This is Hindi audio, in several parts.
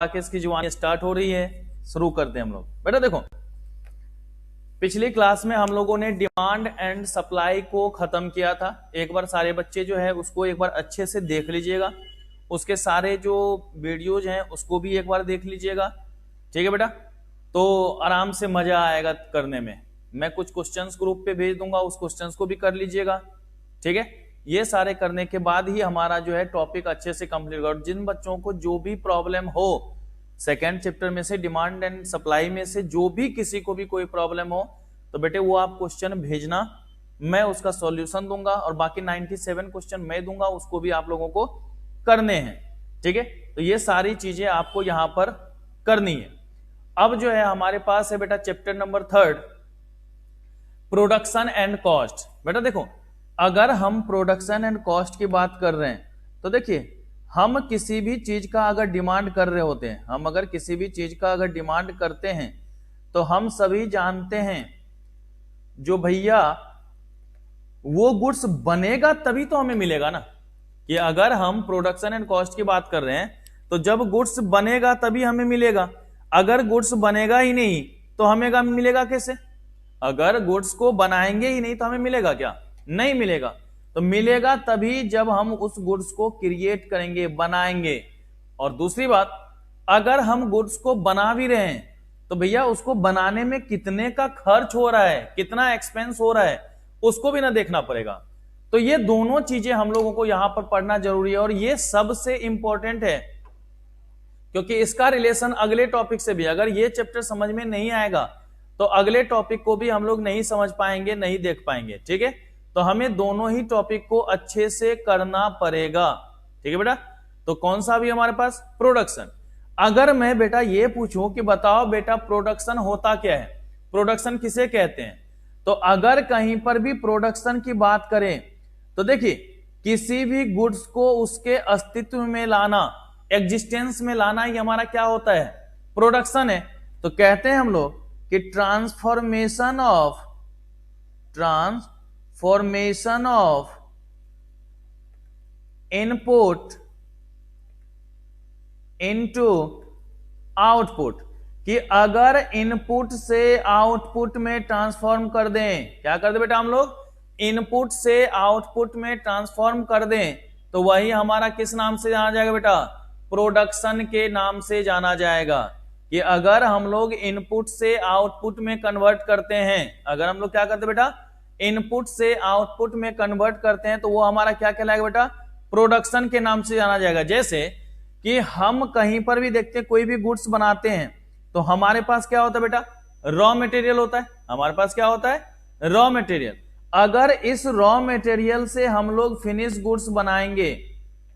राकेश की जवानी स्टार्ट हो रही है। शुरू करते हैं हम लोग। बेटा देखो, पिछली क्लास में हम लोगों ने डिमांड एंड सप्लाई को खत्म किया था। एक बार सारे बच्चे जो है उसको एक बार अच्छे से देख लीजिएगा, उसके सारे जो वीडियोज हैं उसको भी एक बार देख लीजिएगा। ठीक है बेटा, तो आराम से मजा आएगा करने में। मैं कुछ क्वेश्चंस ग्रुप पे भेज दूंगा, उस क्वेश्चंस को भी कर लीजिएगा। ठीक है, ये सारे करने के बाद ही हमारा जो है टॉपिक अच्छे से कंप्लीट होगा। जिन बच्चों को जो भी प्रॉब्लम हो सेकेंड चैप्टर में से, डिमांड एंड सप्लाई में से, जो भी किसी को भी कोई प्रॉब्लम हो तो बेटे वो आप क्वेश्चन भेजना, मैं उसका सॉल्यूशन दूंगा और बाकी 97 क्वेश्चन मैं दूंगा, उसको भी आप लोगों को करने हैं। ठीक है, तो ये सारी चीजें आपको यहां पर करनी है। अब जो है हमारे पास है बेटा chapter number 3 production and cost. बेटा देखो, अगर हम प्रोडक्शन एंड कॉस्ट की बात कर रहे हैं तो देखिए, हम किसी भी चीज का अगर डिमांड कर रहे होते हैं, हम अगर किसी भी चीज का अगर डिमांड करते हैं तो हम सभी जानते हैं जो भैया वो गुड्स बनेगा तभी तो हमें मिलेगा ना। कि अगर हम प्रोडक्शन एंड कॉस्ट की बात कर रहे हैं तो जब गुड्स बनेगा तभी हमें मिलेगा। अगर गुड्स बनेगा ही नहीं तो हमें मिलेगा कैसे? अगर गुड्स को बनाएंगे ही नहीं तो हमें मिलेगा क्या? नहीं मिलेगा। तो मिलेगा तभी जब हम उस गुड्स को क्रिएट करेंगे, बनाएंगे। और दूसरी बात, अगर हम गुड्स को बना भी रहे हैं तो भैया उसको बनाने में कितने का खर्च हो रहा है, कितना एक्सपेंस हो रहा है, उसको भी ना देखना पड़ेगा। तो ये दोनों चीजें हम लोगों को यहां पर पढ़ना जरूरी है और ये सबसे इंपॉर्टेंट है, क्योंकि इसका रिलेशन अगले टॉपिक से भी, अगर ये चैप्टर समझ में नहीं आएगा तो अगले टॉपिक को भी हम लोग नहीं समझ पाएंगे, नहीं देख पाएंगे। ठीक है, तो हमें दोनों ही टॉपिक को अच्छे से करना पड़ेगा। ठीक है बेटा, तो कौन सा भी हमारे पास? प्रोडक्शन। अगर मैं बेटा ये पूछूं कि बताओ बेटा प्रोडक्शन होता क्या है, प्रोडक्शन किसे कहते हैं, तो अगर कहीं पर भी प्रोडक्शन की बात करें तो देखिए, किसी भी गुड्स को उसके अस्तित्व में लाना, एग्जिस्टेंस में लाना, ये हमारा क्या होता है? प्रोडक्शन है। तो कहते हैं हम लोग कि transformation of input into output, कि अगर इनपुट से आउटपुट में ट्रांसफॉर्म कर दें, क्या कर दे बेटा हम लोग? इनपुट से आउटपुट में ट्रांसफॉर्म कर दें, तो वही हमारा किस नाम से जाना जाएगा बेटा? प्रोडक्शन के नाम से जाना जाएगा। कि अगर हम लोग इनपुट से आउटपुट में कन्वर्ट करते हैं, अगर हम लोग क्या करते हैं बेटा? इनपुट से आउटपुट में कन्वर्ट करते हैं, तो वो हमारा क्या कहलाएगा बेटा? प्रोडक्शन के नाम से जाना जाएगा। जैसे कि हम कहीं पर भी देखते हैं, कोई भी गुड्स बनाते हैं तो हमारे पास क्या होता है बेटा? रॉ मटेरियल होता है। हमारे पास क्या होता है? Raw material. अगर इस रॉ मटेरियल से हम लोग फिनिश गुड्स बनाएंगे,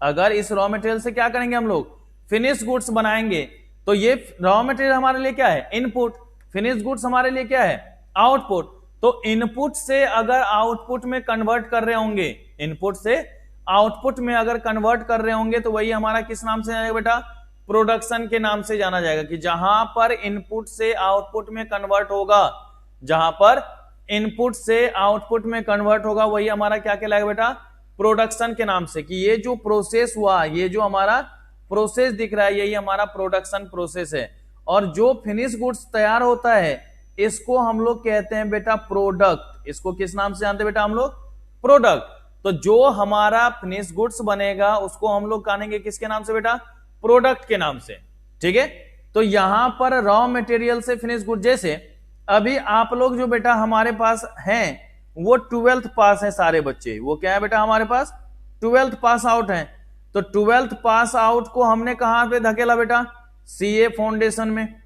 अगर इस रॉ मटेरियल से क्या करेंगे हम लोग? फिनिश गुड्स बनाएंगे, तो ये रॉ मटेरियल हमारे लिए क्या है? इनपुट। फिनिश गुड्स हमारे लिए क्या है? आउटपुट। तो इनपुट से अगर आउटपुट में कन्वर्ट कर रहे होंगे, इनपुट से आउटपुट में अगर कन्वर्ट कर रहे होंगे, तो वही हमारा किस नाम से जाएगा बेटा? प्रोडक्शन के नाम से जाना जाएगा। कि जहां पर इनपुट से आउटपुट में कन्वर्ट होगा, जहां पर इनपुट से आउटपुट में कन्वर्ट होगा, वही हमारा क्या कहलाएगा बेटा? प्रोडक्शन के नाम से। कि ये जो प्रोसेस हुआ, ये जो हमारा प्रोसेस दिख रहा है, यही हमारा प्रोडक्शन प्रोसेस है। और जो फिनिश गुड्स तैयार होता है, इसको हम लोग कहते हैं बेटा प्रोडक्ट। इसको किस नाम से जानते हैं बेटा हम लोग? प्रोडक्ट। तो जो हमारा फिनिश गुड्स बनेगा उसको हम लोग कहेंगे किसके नाम से बेटा? प्रोडक्ट के नाम से। ठीक है, तो यहां पर रॉ मटेरियल से फिनिश गुड, जैसे अभी आप लोग जो बेटा हमारे पास हैं वो 12th पास है सारे बच्चे। वो क्या है बेटा हमारे पास? 12th पास आउट है। तो 12th पास आउट को हमने कहां पे धकेला बेटा? सीए फाउंडेशन में।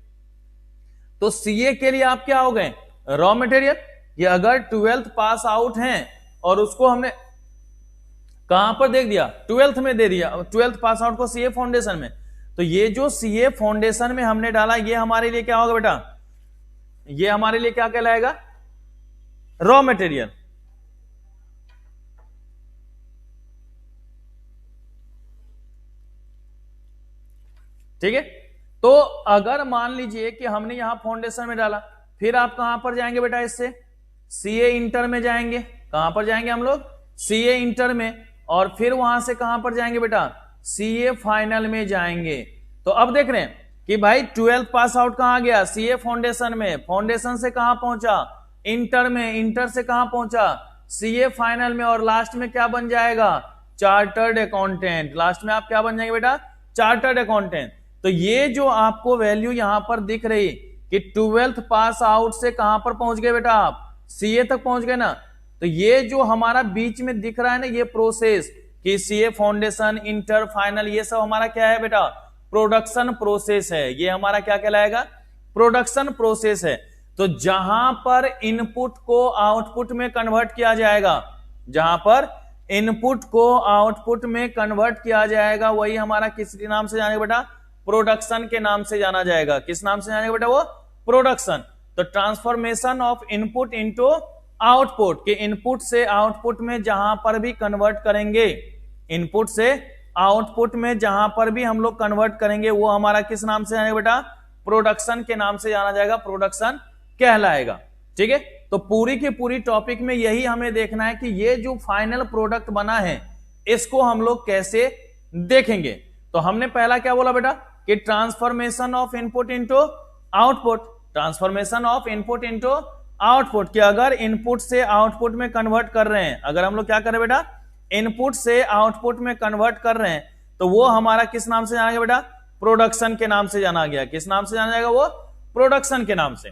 तो सीए के लिए आप क्या हो गए? Raw material. ये अगर 12th पास आउट हैं और उसको हमने कहां पर देख दिया? 12th में दे दिया, 12th पास आउट को सीए फाउंडेशन में। तो ये जो सीए फाउंडेशन में हमने डाला, ये हमारे लिए क्या होगा बेटा? ये हमारे लिए क्या कहलाएगा? Raw material. ठीक है, तो अगर मान लीजिए कि हमने यहां फाउंडेशन में डाला, फिर आप कहां पर जाएंगे बेटा? इससे सीए इंटर में जाएंगे। कहां पर जाएंगे हम लोग? सीए इंटर में। और फिर वहां से कहां पर जाएंगे बेटा? सीए फाइनल में जाएंगे। तो अब देख रहे हैं कि भाई 12th पास आउट कहां गया, सीए फाउंडेशन में, फाउंडेशन से कहां पहुंचा, इंटर में, इंटर से कहां पहुंचा, सीए फाइनल में, और लास्ट में क्या बन जाएगा, चार्टर्ड अकाउंटेंट। लास्ट में आप क्या बन जाएंगे बेटा, चार्टर्ड अकाउंटेंट। तो ये जो आपको वैल्यू यहां पर दिख रही कि 12th पास आउट से कहां पर पहुंच गए बेटा, आप सीए तक पहुंच गए ना। तो ये जो हमारा बीच में दिख रहा है ना, ये प्रोसेस कि सीए फाउंडेशन, इंटर, फाइनल, ये सब हमारा क्या है बेटा, प्रोडक्शन प्रोसेस है। ये हमारा क्या कहलाएगा, प्रोडक्शन प्रोसेस है। तो जहां पर इनपुट को आउटपुट में कन्वर्ट किया जाएगा, जहां पर इनपुट को आउटपुट में कन्वर्ट किया जाएगा, वही हमारा किस नाम से जानेगा बेटा, प्रोडक्शन के नाम से जाना जाएगा। किस नाम से जानेगा बेटा, वो प्रोडक्शन। तो transformation of input into output, के इनपुट से आउटपुट में जहां पर भी कन्वर्ट करेंगे, इनपुट से आउटपुट में जहां पर भी हम लोग कन्वर्ट करेंगे, वो हमारा किस नाम से जानेगा बेटा, प्रोडक्शन के नाम से जाना जाएगा, प्रोडक्शन कहलाएगा। ठीक है, तो पूरी की पूरी टॉपिक में यही हमें देखना है कि ये जो फाइनल प्रोडक्ट बना है, इसको हम लोग कैसे देखेंगे। तो हमने पहला क्या बोला बेटा कि transformation of input into output, transformation of input into output, कि अगर इनपुट से आउटपुट में कन्वर्ट कर रहे हैं, अगर हम लोग क्या कर रहे हैं बेटा, इनपुट से आउटपुट में कन्वर्ट कर रहे हैं, तो वो हमारा किस नाम से जाना गया बेटा, प्रोडक्शन के नाम से जाना गया। किस नाम से जाना जाएगा, वो प्रोडक्शन के नाम से।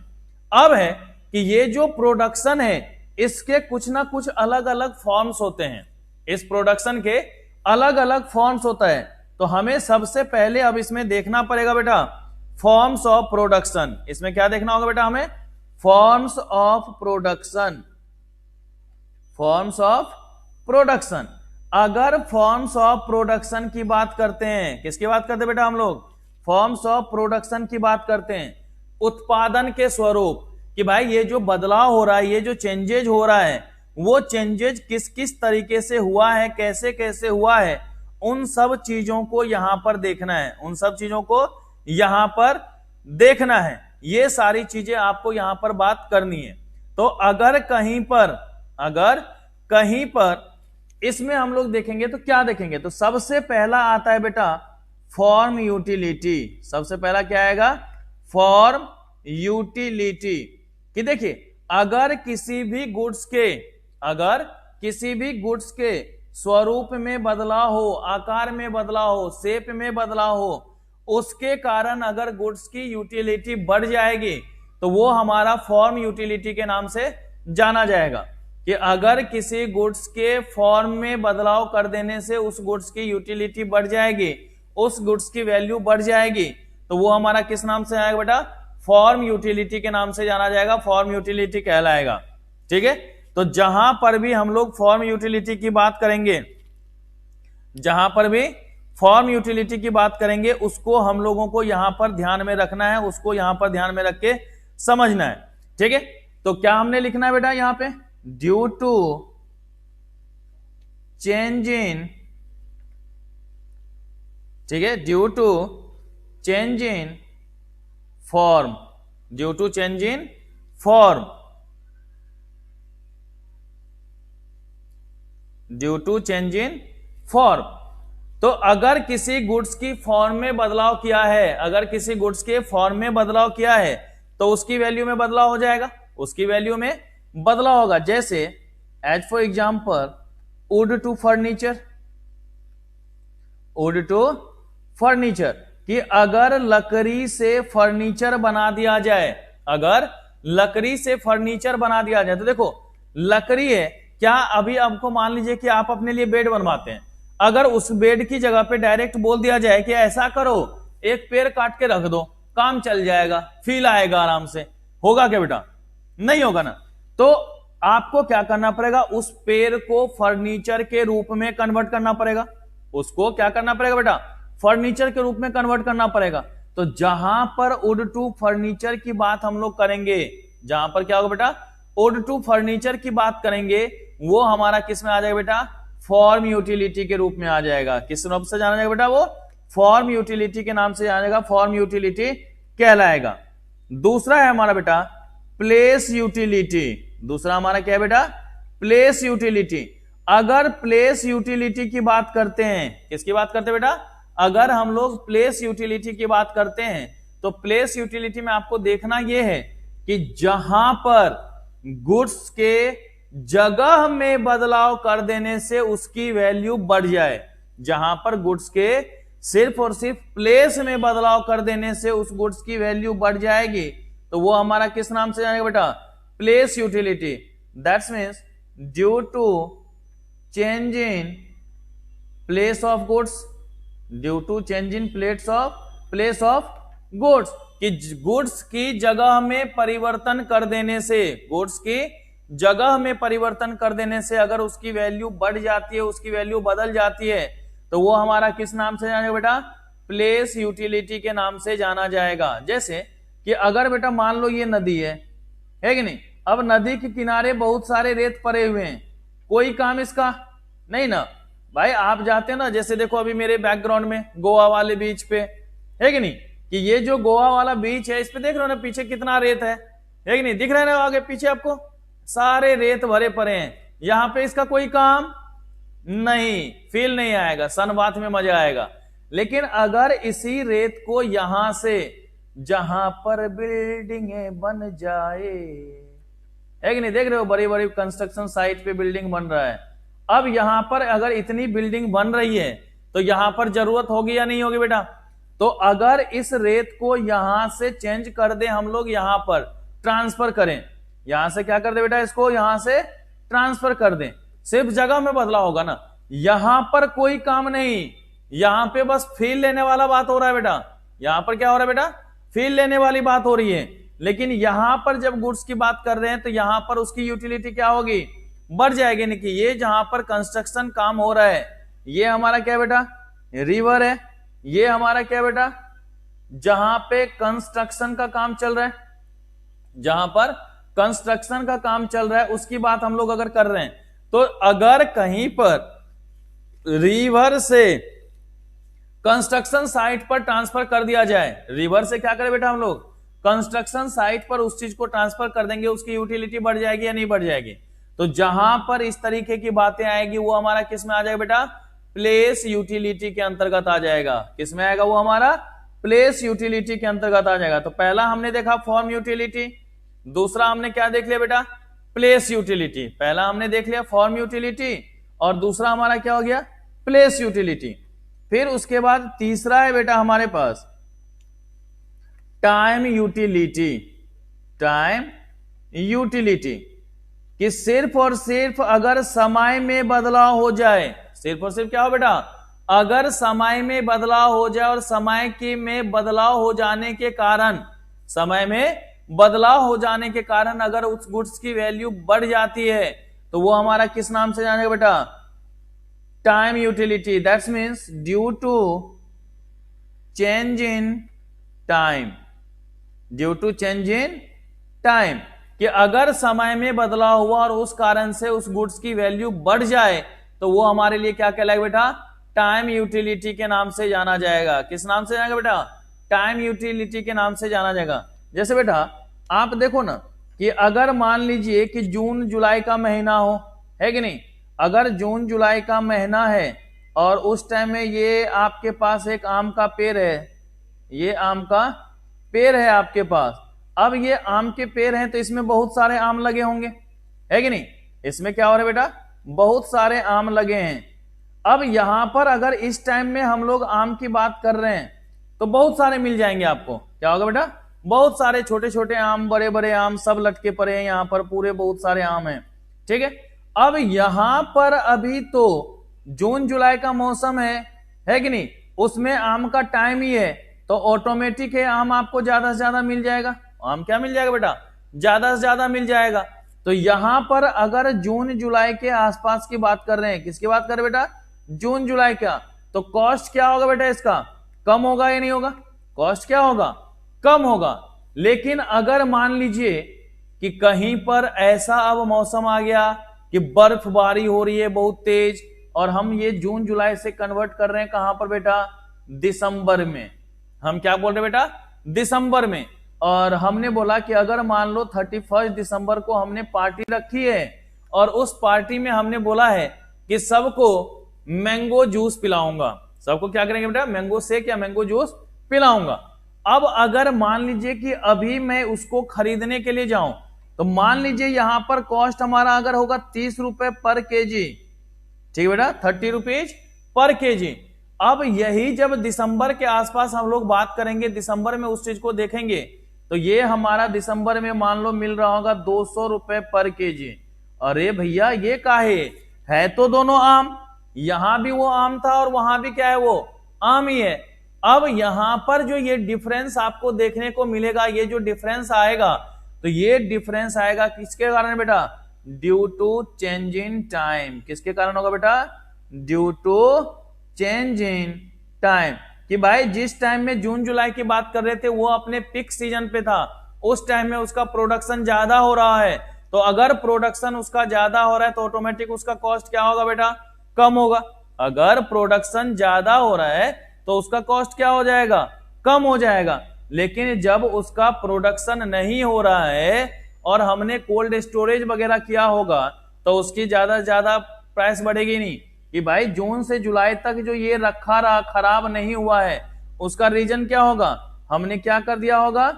अब है कि ये जो प्रोडक्शन है, इसके कुछ ना कुछ अलग अलग फॉर्म्स होते हैं, इस प्रोडक्शन के अलग अलग फॉर्म्स होता है। तो हमें सबसे पहले अब इसमें देखना पड़ेगा बेटा फॉर्म्स ऑफ प्रोडक्शन। इसमें क्या देखना होगा बेटा हमें, forms of production, forms of production. अगर फॉर्म्स ऑफ प्रोडक्शन की बात करते हैं, किसकी बात करते हैं बेटा हम लोग, फॉर्म्स ऑफ प्रोडक्शन की बात करते हैं, उत्पादन के स्वरूप, कि भाई ये जो बदलाव हो रहा है, ये जो चेंजेज हो रहा है, वो चेंजेज किस किस तरीके से हुआ है, कैसे कैसे हुआ है, उन सब चीजों को यहां पर देखना है, उन सब चीजों को यहां पर देखना है। ये सारी चीजें आपको यहां पर बात करनी है। तो अगर कहीं पर इसमें हम लोग देखेंगे तो क्या देखेंगे, तो सबसे पहला आता है बेटा फॉर्म यूटिलिटी। सबसे पहला क्या आएगा, फॉर्म यूटिलिटी। कि देखिए अगर किसी भी गुड्स के स्वरूप में बदलाव हो, आकार में बदलाव हो, शेप में बदलाव हो, उसके कारण अगर गुड्स की यूटिलिटी बढ़ जाएगी, तो वो हमारा फॉर्म यूटिलिटी के नाम से जाना जाएगा। कि अगर किसी गुड्स के फॉर्म में बदलाव कर देने से उस गुड्स की यूटिलिटी बढ़ जाएगी, उस गुड्स की वैल्यू बढ़ जाएगी, तो वो हमारा किस नाम से आएगा बेटा, फॉर्म यूटिलिटी के नाम से जाना जाएगा, फॉर्म यूटिलिटी कहलाएगा। ठीक है, तो जहां पर भी हम लोग फॉर्म यूटिलिटी की बात करेंगे, जहां पर भी फॉर्म यूटिलिटी की बात करेंगे, उसको हम लोगों को यहां पर ध्यान में रखना है, उसको यहां पर ध्यान में रख के समझना है। ठीक है, तो क्या हमने लिखना है बेटा यहां पे, ड्यू टू चेंज इन, ठीक है, due to change in form, due to change in form, due to change in form. तो अगर किसी गुड्स की फॉर्म में बदलाव किया है, अगर किसी गुड्स के फॉर्म में बदलाव किया है, तो उसकी वैल्यू में बदलाव हो जाएगा, उसकी वैल्यू में बदलाव होगा। जैसे as for example wood to furniture, wood to furniture, कि अगर लकड़ी से फर्नीचर बना दिया जाए, अगर लकड़ी से फर्नीचर बना दिया जाए, तो देखो लकड़ी है, क्या अभी आपको मान लीजिए कि आप अपने लिए बेड बनवाते हैं, अगर उस बेड की जगह पे डायरेक्ट बोल दिया जाए कि ऐसा करो, एक पेड़ काट के रख दो, काम चल जाएगा, फील आएगा आराम से, होगा क्या बेटा, नहीं होगा ना। तो आपको क्या करना पड़ेगा, उस पेड़ को फर्नीचर के रूप में कन्वर्ट करना पड़ेगा, उसको क्या करना पड़ेगा बेटा, फर्नीचर के रूप में कन्वर्ट करना पड़ेगा। तो जहां पर वुड टू फर्नीचर की बात हम लोग करेंगे, जहां पर क्या होगा बेटा, वुड टू फर्नीचर की बात करेंगे, वो हमारा किस में आ जाएगा बेटा, फॉर्म यूटिलिटी के रूप में आ जाएगा। किस रूप से जाना जाएगा बेटा, वो फॉर्म यूटिलिटी के नाम से जाना जाएगा, फॉर्म यूटिलिटी कहलाएगा। दूसरा है हमारा बेटा प्लेस यूटिलिटी, दूसरा हमारा क्या है बेटा, प्लेस यूटिलिटी। अगर प्लेस यूटिलिटी की बात करते हैं, किसकी बात करते हैं बेटा, अगर हम लोग प्लेस यूटिलिटी की बात करते हैं, तो प्लेस यूटिलिटी में आपको देखना यह है कि जहां पर गुड्स के जगह में बदलाव कर देने से उसकी वैल्यू बढ़ जाए, जहां पर गुड्स के सिर्फ और सिर्फ प्लेस में बदलाव कर देने से उस गुड्स की वैल्यू बढ़ जाएगी, तो वो हमारा किस नाम से जाएगा बेटा? Place utility. That's means due to change in place of goods, due to change in place of goods, कि गुड्स की जगह में परिवर्तन कर देने से, गुड्स की जगह में परिवर्तन कर देने से अगर उसकी वैल्यू बढ़ जाती है, उसकी वैल्यू बदल जाती है, तो वो हमारा किस नाम से जाएगा बेटा? प्लेस यूटिलिटी के नाम से जाना जाएगा। जैसे कि अगर बेटा मान लो ये नदी है कि नहीं, अब नदी के किनारे बहुत सारे रेत पड़े हुए हैं, कोई काम इसका नहीं ना भाई। आप जाते हैं ना, जैसे देखो अभी मेरे बैकग्राउंड में गोवा वाले बीच पे है कि नहीं, कि ये जो गोवा वाला बीच है, इस पे देख रहे हो ना पीछे कितना रेत है कि नहीं, दिख रहा है ना आगे पीछे आपको सारे रेत भरे पड़े हैं। यहां पे इसका कोई काम नहीं, फील नहीं आएगा, सनबाथ में मजा आएगा। लेकिन अगर इसी रेत को यहां से जहां पर बिल्डिंगें बन जाए, है कि नहीं, देख रहे हो बड़ी बड़ी कंस्ट्रक्शन साइट पे बिल्डिंग बन रहा है, अब यहां पर अगर इतनी बिल्डिंग बन रही है तो यहां पर जरूरत होगी या नहीं होगी बेटा? तो अगर इस रेत को यहां से चेंज कर दे हम लोग, यहां पर ट्रांसफर करें, यहां से क्या कर दे बेटा, इसको यहां से ट्रांसफर कर दें, सिर्फ जगह में बदलाव होगा ना, यहां पर कोई काम नहीं, यहां पे बस फील लेने वाला बात हो रहा है बेटा। यहां पर क्या हो रहा है बेटा? फील लेने वाली बात हो रही है। लेकिन यहां पर जब गुड्स की बात कर रहे हैं तो यहां पर उसकी यूटिलिटी क्या होगी? बढ़ जाएगी। नहीं कि ये जहां पर कंस्ट्रक्शन काम हो रहा है, ये हमारा क्या बेटा? रिवर है। ये हमारा क्या बेटा? जहां पे कंस्ट्रक्शन का काम चल रहा है, जहां पर कंस्ट्रक्शन का काम चल रहा है उसकी बात हम लोग अगर कर रहे हैं, तो अगर कहीं पर रिवर से कंस्ट्रक्शन साइट पर ट्रांसफर कर दिया जाए, रिवर से क्या करें बेटा हम लोग? कंस्ट्रक्शन साइट पर उस चीज को ट्रांसफर कर देंगे, उसकी यूटिलिटी बढ़ जाएगी या नहीं बढ़ जाएगी? तो जहां पर इस तरीके की बातें आएगी वो हमारा किस में आ जाएगा बेटा? प्लेस यूटिलिटी के अंतर्गत आ जाएगा। किस में आएगा वो? हमारा प्लेस यूटिलिटी के अंतर्गत आ जाएगा। तो पहला हमने देखा फॉर्म यूटिलिटी, दूसरा हमने क्या देख लिया बेटा? Place utility. पहला हमने देख लिया फॉर्म यूटिलिटी और दूसरा हमारा क्या हो गया? Place utility. फिर उसके बाद तीसरा है बेटा हमारे पास टाइम यूटिलिटी। टाइम यूटिलिटी कि सिर्फ और सिर्फ अगर समय में बदलाव हो जाए, सिर्फ और सिर्फ क्या हो बेटा? अगर समय में बदलाव हो जाए और समय के में बदलाव हो जाने के कारण, समय में बदलाव हो जाने के कारण अगर उस गुड्स की वैल्यू बढ़ जाती है, तो वो हमारा किस नाम से जानेगा बेटा? Time utility. That's means due to change in time, due to change in time, कि अगर समय में बदलाव हुआ और उस कारण से उस गुड्स की वैल्यू बढ़ जाए, तो वो हमारे लिए क्या कहलाएगा बेटा? टाइम यूटिलिटी के नाम से जाना जाएगा। किस नाम से जाएगा बेटा? टाइम यूटिलिटी के नाम से जाना जाएगा। जैसे बेटा आप देखो ना कि अगर मान लीजिए कि जून जुलाई का महीना हो, है कि नहीं, अगर जून जुलाई का महीना है और उस टाइम में ये आपके पास एक आम का पेड़ है, ये आम का पेड़ है आपके पास, अब ये आम के पेड़ हैं तो इसमें बहुत सारे आम लगे होंगे, है कि नहीं, इसमें क्या हो रहा है बेटा? बहुत सारे आम लगे हैं। अब यहां पर अगर इस टाइम में हम लोग आम की बात कर रहे हैं तो बहुत सारे मिल जाएंगे आपको। क्या होगा बेटा? बहुत सारे छोटे छोटे आम, बड़े बड़े आम सब लटके पड़े हैं यहां पर, पूरे बहुत सारे आम हैं, ठीक है। अब यहां पर अभी तो जून जुलाई का मौसम है कि नहीं, उसमें आम का टाइम ही है, तो ऑटोमेटिक है आम आपको ज्यादा से ज्यादा मिल जाएगा। आम क्या मिल जाएगा बेटा? ज्यादा से ज्यादा मिल जाएगा। तो यहां पर अगर जून जुलाई के आसपास की बात कर रहे हैं, किसकी बात कर रहे हैं बेटा? जून जुलाई का, तो कॉस्ट क्या होगा बेटा? इसका कम होगा या नहीं होगा? कॉस्ट क्या होगा? कम होगा। लेकिन अगर मान लीजिए कि कहीं पर ऐसा अब मौसम आ गया कि बर्फबारी हो रही है बहुत तेज, और हम ये जून जुलाई से कन्वर्ट कर रहे हैं कहां पर बेटा? दिसंबर में। हम क्या बोल रहे हैं बेटा? दिसंबर में। और हमने बोला कि अगर मान लो 31 दिसंबर को हमने पार्टी रखी है और उस पार्टी में हमने बोला है कि सबको मैंगो जूस पिलाऊंगा, सबको क्या करेंगे बेटा? मैंगो शेक या मैंगो जूस पिलाऊंगा। अब अगर मान लीजिए कि अभी मैं उसको खरीदने के लिए जाऊं, तो मान लीजिए यहां पर कॉस्ट हमारा अगर होगा 30 रुपए पर केजी, ठीक है बेटा, 30 रुपीज पर केजी। अब यही जब दिसंबर के आसपास हम लोग बात करेंगे, दिसंबर में उस चीज को देखेंगे, तो ये हमारा दिसंबर में मान लो मिल रहा होगा 200 रुपए पर केजी। अरे भैया ये काहे है, तो दोनों आम, यहां भी वो आम था और वहां भी क्या है, वो आम ही है। अब यहां पर जो ये डिफरेंस आपको देखने को मिलेगा, ये जो डिफरेंस आएगा, तो ये डिफरेंस आएगा किसके कारण बेटा, due to change in time. किसके कारण होगा बेटा, due to change in time. कि भाई जिस टाइम में जून जुलाई की बात कर रहे थे वो अपने पिक सीजन पे था, उस टाइम में उसका प्रोडक्शन ज्यादा हो रहा है, तो अगर प्रोडक्शन उसका ज्यादा हो रहा है तो ऑटोमेटिक उसका कॉस्ट क्या होगा बेटा, कम होगा। अगर प्रोडक्शन ज्यादा हो रहा है तो उसका कॉस्ट क्या हो जाएगा, कम हो जाएगा। लेकिन जब उसका प्रोडक्शन नहीं हो रहा है और हमने कोल्ड स्टोरेज वगैरह किया होगा तो उसकी ज्यादा से ज्यादा प्राइस बढ़ेगी नहीं। कि भाई जून से जुलाई तक जो ये रखा रहा, खराब नहीं हुआ है, उसका रीजन क्या होगा, हमने क्या कर दिया होगा,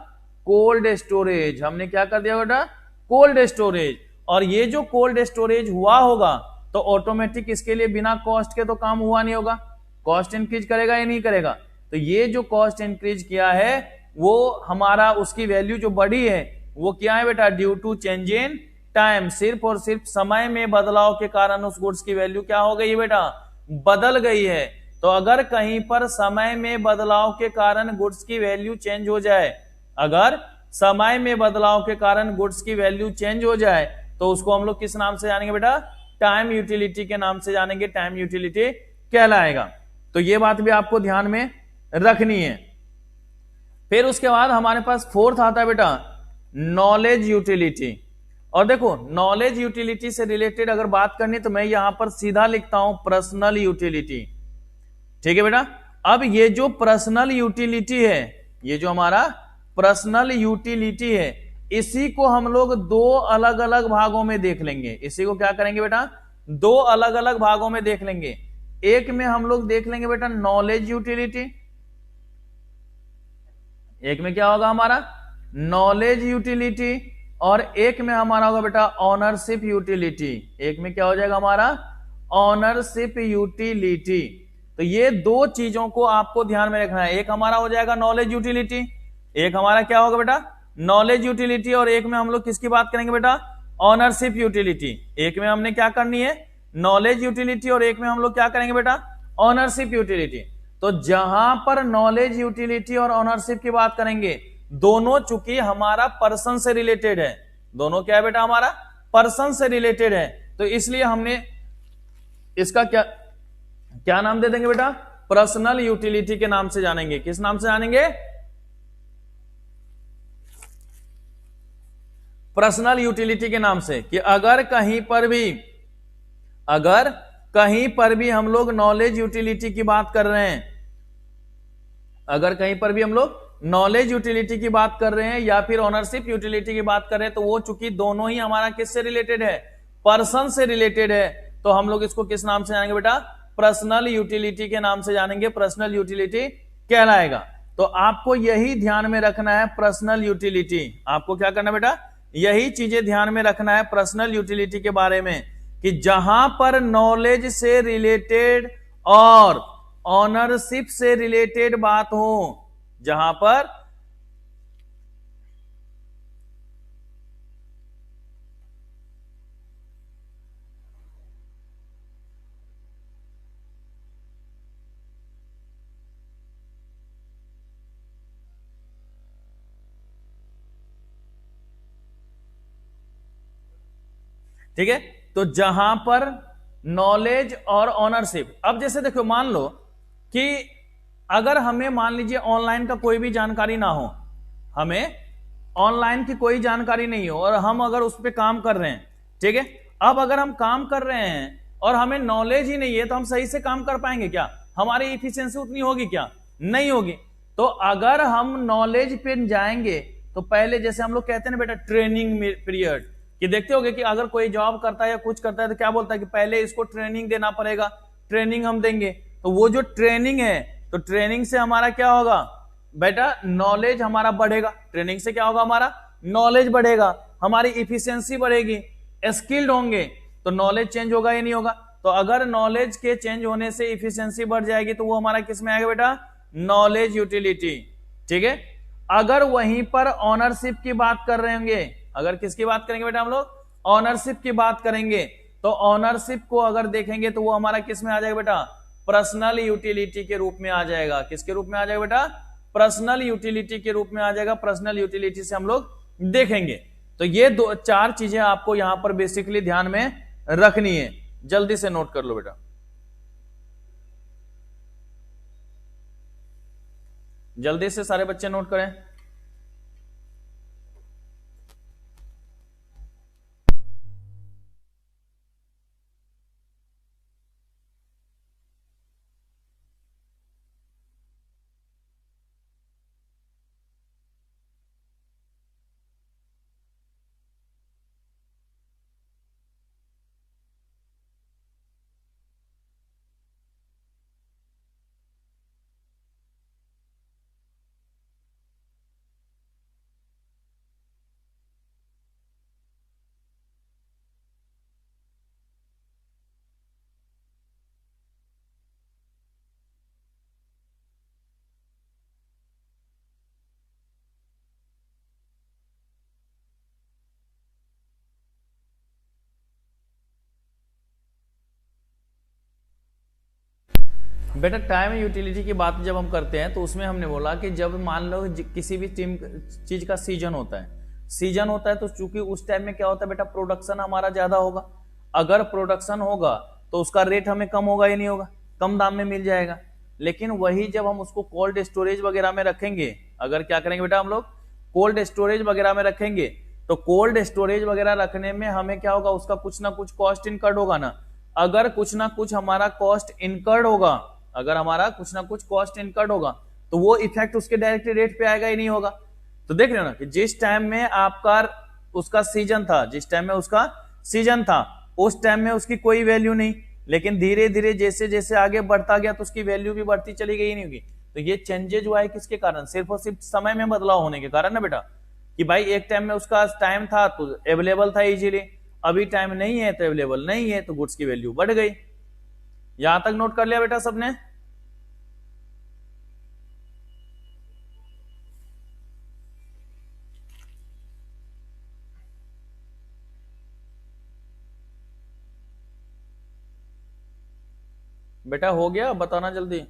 कोल्ड स्टोरेज। हमने क्या कर दिया बेटा, कोल्ड स्टोरेज। और ये जो कोल्ड स्टोरेज हुआ होगा तो ऑटोमेटिक इसके लिए बिना कॉस्ट के तो काम हुआ नहीं होगा, कॉस्ट इंक्रीज करेगा या नहीं करेगा। तो ये जो कॉस्ट इंक्रीज किया है वो हमारा, उसकी वैल्यू जो बढ़ी है वो क्या है बेटा, due to change in time. सिर्फ और सिर्फ समय में बदलाव के कारण उस गुड्स की वैल्यू क्या हो गई बेटा, बदल गई है। तो अगर कहीं पर समय में बदलाव के कारण गुड्स की वैल्यू चेंज हो जाए, अगर समय में बदलाव के कारण गुड्स की वैल्यू चेंज हो जाए तो उसको हम लोग किस नाम से जानेंगे बेटा, टाइम यूटिलिटी के नाम से जानेंगे, टाइम यूटिलिटी कहलाएगा। तो ये बात भी आपको ध्यान में रखनी है। फिर उसके बाद हमारे पास फोर्थ आता है बेटा नॉलेज यूटिलिटी। और देखो नॉलेज यूटिलिटी से रिलेटेड अगर बात करनी तो मैं यहां पर सीधा लिखता हूं पर्सनल यूटिलिटी, ठीक है बेटा। अब ये जो पर्सनल यूटिलिटी है, ये जो हमारा पर्सनल यूटिलिटी है, इसी को हम लोग दो अलग अलग भागों में देख लेंगे। इसी को क्या करेंगे बेटा, दो अलग अलग भागों में देख लेंगे। एक में हम लोग देख लेंगे बेटा नॉलेज यूटिलिटी, एक में क्या होगा हमारा नॉलेज यूटिलिटी, और एक में हमारा होगा बेटा ऑनरशिप यूटिलिटी। एक में क्या हो जाएगा हमारा ऑनरशिप यूटिलिटी। तो ये दो चीजों को आपको ध्यान में रखना है। एक हमारा हो जाएगा नॉलेज यूटिलिटी, एक हमारा क्या होगा बेटा नॉलेज यूटिलिटी, और एक में हम लोग किसकी बात करेंगे बेटा ऑनरशिप यूटिलिटी। एक में हमने क्या करनी है नॉलेज यूटिलिटी और एक में हम लोग क्या करेंगे बेटा ऑनरशिप यूटिलिटी। तो जहां पर नॉलेज यूटिलिटी और ऑनरशिप की बात करेंगे, दोनों चूंकि हमारा पर्सन से रिलेटेड है, दोनों क्या है बेटा हमारा पर्सन से रिलेटेड है, तो इसलिए हमने इसका क्या क्या नाम दे देंगे बेटा पर्सनल यूटिलिटी के नाम से जानेंगे। किस नाम से जानेंगे, पर्सनल यूटिलिटी के नाम से। कि अगर कहीं पर भी हम लोग नॉलेज यूटिलिटी की बात कर रहे हैं, अगर कहीं पर भी हम लोग नॉलेज यूटिलिटी की बात कर रहे हैं या फिर ओनरशिप यूटिलिटी की बात कर रहे हैं, तो वो चूंकि दोनों ही हमारा किससे रिलेटेड है, पर्सन से रिलेटेड है, तो हम लोग इसको किस नाम से जानेंगे बेटा पर्सनल यूटिलिटी के नाम से जानेंगे, पर्सनल यूटिलिटी कहलाएगा। तो आपको यही ध्यान में रखना है पर्सनल यूटिलिटी। आपको क्या करना बेटा यही चीजें ध्यान में रखना है पर्सनल यूटिलिटी के बारे में, कि जहां पर नॉलेज से रिलेटेड और ऑनरशिप से रिलेटेड बात हो, जहां पर ठीक है, तो जहां पर नॉलेज और ऑनरशिप। अब जैसे देखो मान लो कि अगर हमें मान लीजिए ऑनलाइन का कोई भी जानकारी ना हो, हमें ऑनलाइन की कोई जानकारी नहीं हो और हम अगर उस पर काम कर रहे हैं, ठीक है। अब अगर हम काम कर रहे हैं और हमें नॉलेज ही नहीं है तो हम सही से काम कर पाएंगे क्या, हमारी इफिशियंसी उतनी होगी क्या, नहीं होगी। तो अगर हम नॉलेज पे जाएंगे तो पहले जैसे हम लोग कहते हैं ना बेटा ट्रेनिंग पीरियड, कि देखते होगे कि अगर कोई जॉब करता है या कुछ करता है तो क्या बोलता है कि पहले इसको ट्रेनिंग देना पड़ेगा, ट्रेनिंग हम देंगे। तो वो जो ट्रेनिंग है तो ट्रेनिंग से हमारा क्या होगा, बेटा नॉलेज हमारा बढ़ेगा, ट्रेनिंग से क्या होगा, हमारा नॉलेज बढ़ेगा, हमारी इफिशियंसी बढ़ेगी, स्किल्ड होंगे, तो नॉलेज चेंज होगा या नहीं होगा। तो अगर नॉलेज के चेंज होने से इफिशियंसी बढ़ जाएगी तो वो हमारा किस में आएगा बेटा, नॉलेज यूटिलिटी। ठीक है, अगर वहीं पर ऑनरशिप की बात कर रहे होंगे, अगर किसकी बात करेंगे बेटा हम लोग, ऑनरशिप की बात करेंगे, तो ऑनरशिप को अगर देखेंगे तो वो हमारा किस में आ जाएगा बेटा, पर्सनल यूटिलिटी के रूप में आ जाएगा। किसके रूप में आ जाएगा बेटा, पर्सनल यूटिलिटी के रूप में आ जाएगा। पर्सनल यूटिलिटी से हम लोग देखेंगे। तो ये दो चार चीजें आपको यहां पर बेसिकली ध्यान में रखनी है, जल्दी से नोट कर लो बेटा, जल्दी से सारे बच्चे नोट करें। बेटा टाइम यूटिलिटी की बात जब हम करते हैं तो उसमें हमने बोला कि जब मान लो किसी भी टीम चीज का सीजन होता है, सीजन होता है तो चूंकि उस टाइम में क्या होता है बेटा, प्रोडक्शन हमारा ज्यादा होगा। अगर प्रोडक्शन होगा तो उसका रेट हमें कम होगा या नहीं होगा, कम दाम में मिल जाएगा। लेकिन वही जब हम उसको कोल्ड स्टोरेज वगैरह में रखेंगे, अगर क्या करेंगे बेटा हम लोग, कोल्ड स्टोरेज वगैरह में रखेंगे, तो कोल्ड स्टोरेज वगैरह रखने में हमें क्या होगा, उसका कुछ ना कुछ कॉस्ट इनकर्ड होगा ना। अगर कुछ ना कुछ हमारा कॉस्ट इनकर्ड होगा, अगर हमारा कुछ ना कुछ कॉस्ट इनकर्ड होगा, तो वो इफेक्ट उसके डायरेक्ट रेट पे आएगा ही नहीं होगा। तो देख रहे हो ना कि जिस टाइम में आपका उसका सीजन था, जिस टाइम में उसका सीजन था, उस टाइम में उसकी कोई वैल्यू नहीं, लेकिन धीरे धीरे जैसे जैसे आगे बढ़ता गया तो उसकी वैल्यू भी बढ़ती चली गई, नहीं होगी। तो ये चेंजेज हुआ है किसके कारण, सिर्फ और सिर्फ समय में बदलाव होने के कारण ना बेटा, कि भाई एक टाइम में उसका टाइम था तो अवेलेबल था इजीली, अभी टाइम नहीं है तो अवेलेबल नहीं है, तो गुड्स की वैल्यू बढ़ गई। यहां तक नोट कर लिया बेटा सबने। बेटा हो गया, बताना जल्दी।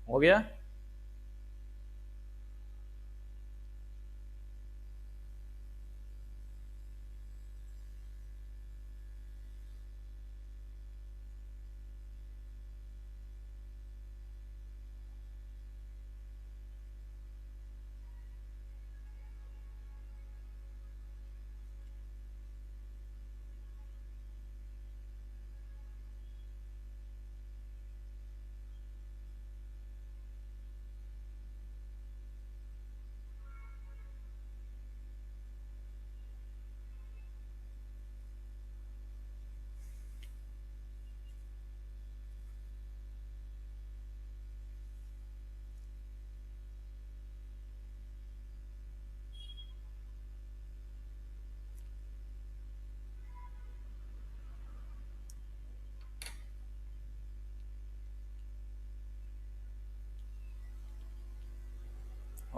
हो गया।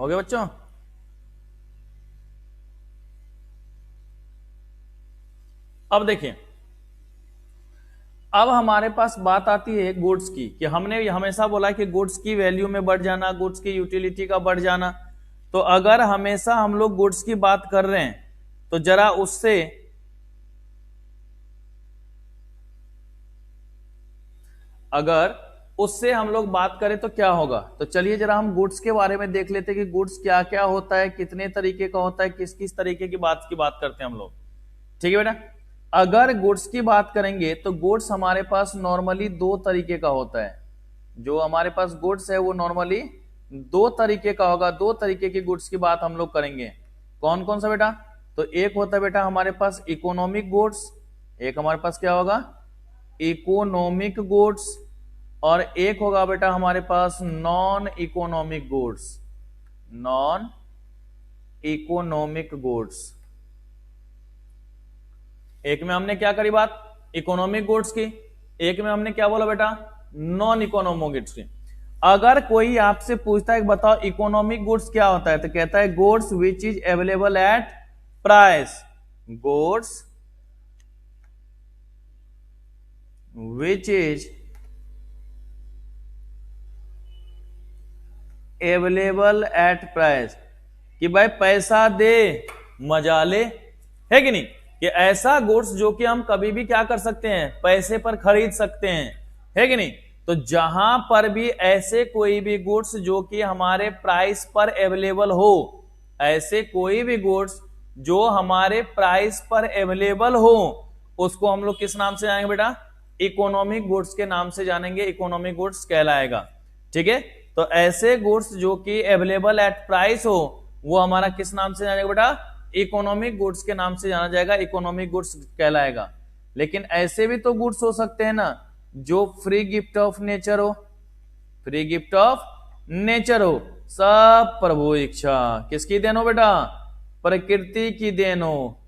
हो गया बच्चों? अब देखिए, अब हमारे पास बात आती है गुड्स की, कि हमने हमेशा बोला कि गुड्स की वैल्यू में बढ़ जाना, गुड्स की यूटिलिटी का बढ़ जाना। तो अगर हमेशा हम लोग गुड्स की बात कर रहे हैं तो जरा उससे हम लोग बात करें तो क्या होगा। तो चलिए जरा हम गुड्स के बारे में देख लेते हैं कि गुड्स क्या क्या होता है, कितने तरीके का होता है, किस किस तरीके की बात करते हैं हम लोग। ठीक है बेटा, अगर गुड्स की बात करेंगे तो गुड्स हमारे पास नॉर्मली दो तरीके का होता है। जो हमारे पास गुड्स है वो नॉर्मली दो तरीके का होगा। दो तरीके की गुड्स की बात हम लोग करेंगे। कौन कौन सा बेटा? तो एक होता है बेटा हमारे पास इकोनॉमिक गुड्स, एक हमारे पास क्या होगा? इकोनॉमिक गुड्स, और एक होगा बेटा हमारे पास non economic goods. Non economic goods. एक में हमने क्या करी बात? इकोनॉमिक गुड्स की। एक में हमने क्या बोला बेटा? नॉन इकोनॉमिक गुड्स की। अगर कोई आपसे पूछता है बताओ इकोनॉमिक गुड्स क्या होता है, तो कहता है goods which is available at price. Goods which is available at price, कि भाई पैसा दे मजा ले, है कि नहीं? कि ऐसा गुड्स जो कि हम कभी भी क्या कर सकते हैं, पैसे पर खरीद सकते हैं, है कि नहीं? तो जहां पर भी ऐसे कोई भी गुड्स जो कि हमारे प्राइस पर अवेलेबल हो, ऐसे कोई भी गुड्स जो हमारे प्राइस पर अवेलेबल हो, उसको हम लोग किस नाम से जानेंगे बेटा? इकोनॉमिक गुड्स के नाम से जानेंगे, इकोनॉमिक गुड्स कहलाएगा। ठीक है, तो ऐसे गुड्स जो कि अवेलेबल एट प्राइस हो वो हमारा किस नाम से जानेगा बेटा? इकोनॉमिक गुड्स के नाम से जाना जाएगा, इकोनॉमिक गुड्स कहलाएगा। लेकिन ऐसे भी तो गुड्स हो सकते हैं ना जो फ्री गिफ्ट ऑफ नेचर हो। फ्री गिफ्ट ऑफ नेचर हो, सब प्रभु इच्छा, किसकी देन हो बेटा? प्रकृति की देन हो।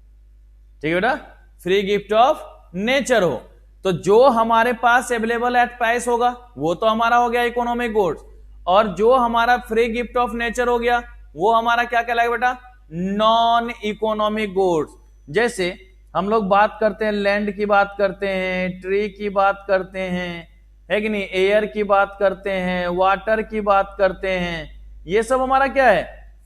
ठीक है बेटा, फ्री गिफ्ट ऑफ नेचर हो। तो जो हमारे पास अवेलेबल एट प्राइस होगा वो तो हमारा हो गया इकोनॉमिक गुड्स, और जो हमारा फ्री गिफ्ट ऑफ नेचर हो गया वो हमारा क्या कहलाएगा बेटा? Non economic goods. जैसे हम लोग बात करते हैं लैंड की बात करते हैं, ट्री की बात करते हैं, है कि नहीं, एयर की बात करते हैं, वाटर की बात करते हैं, ये सब हमारा क्या है?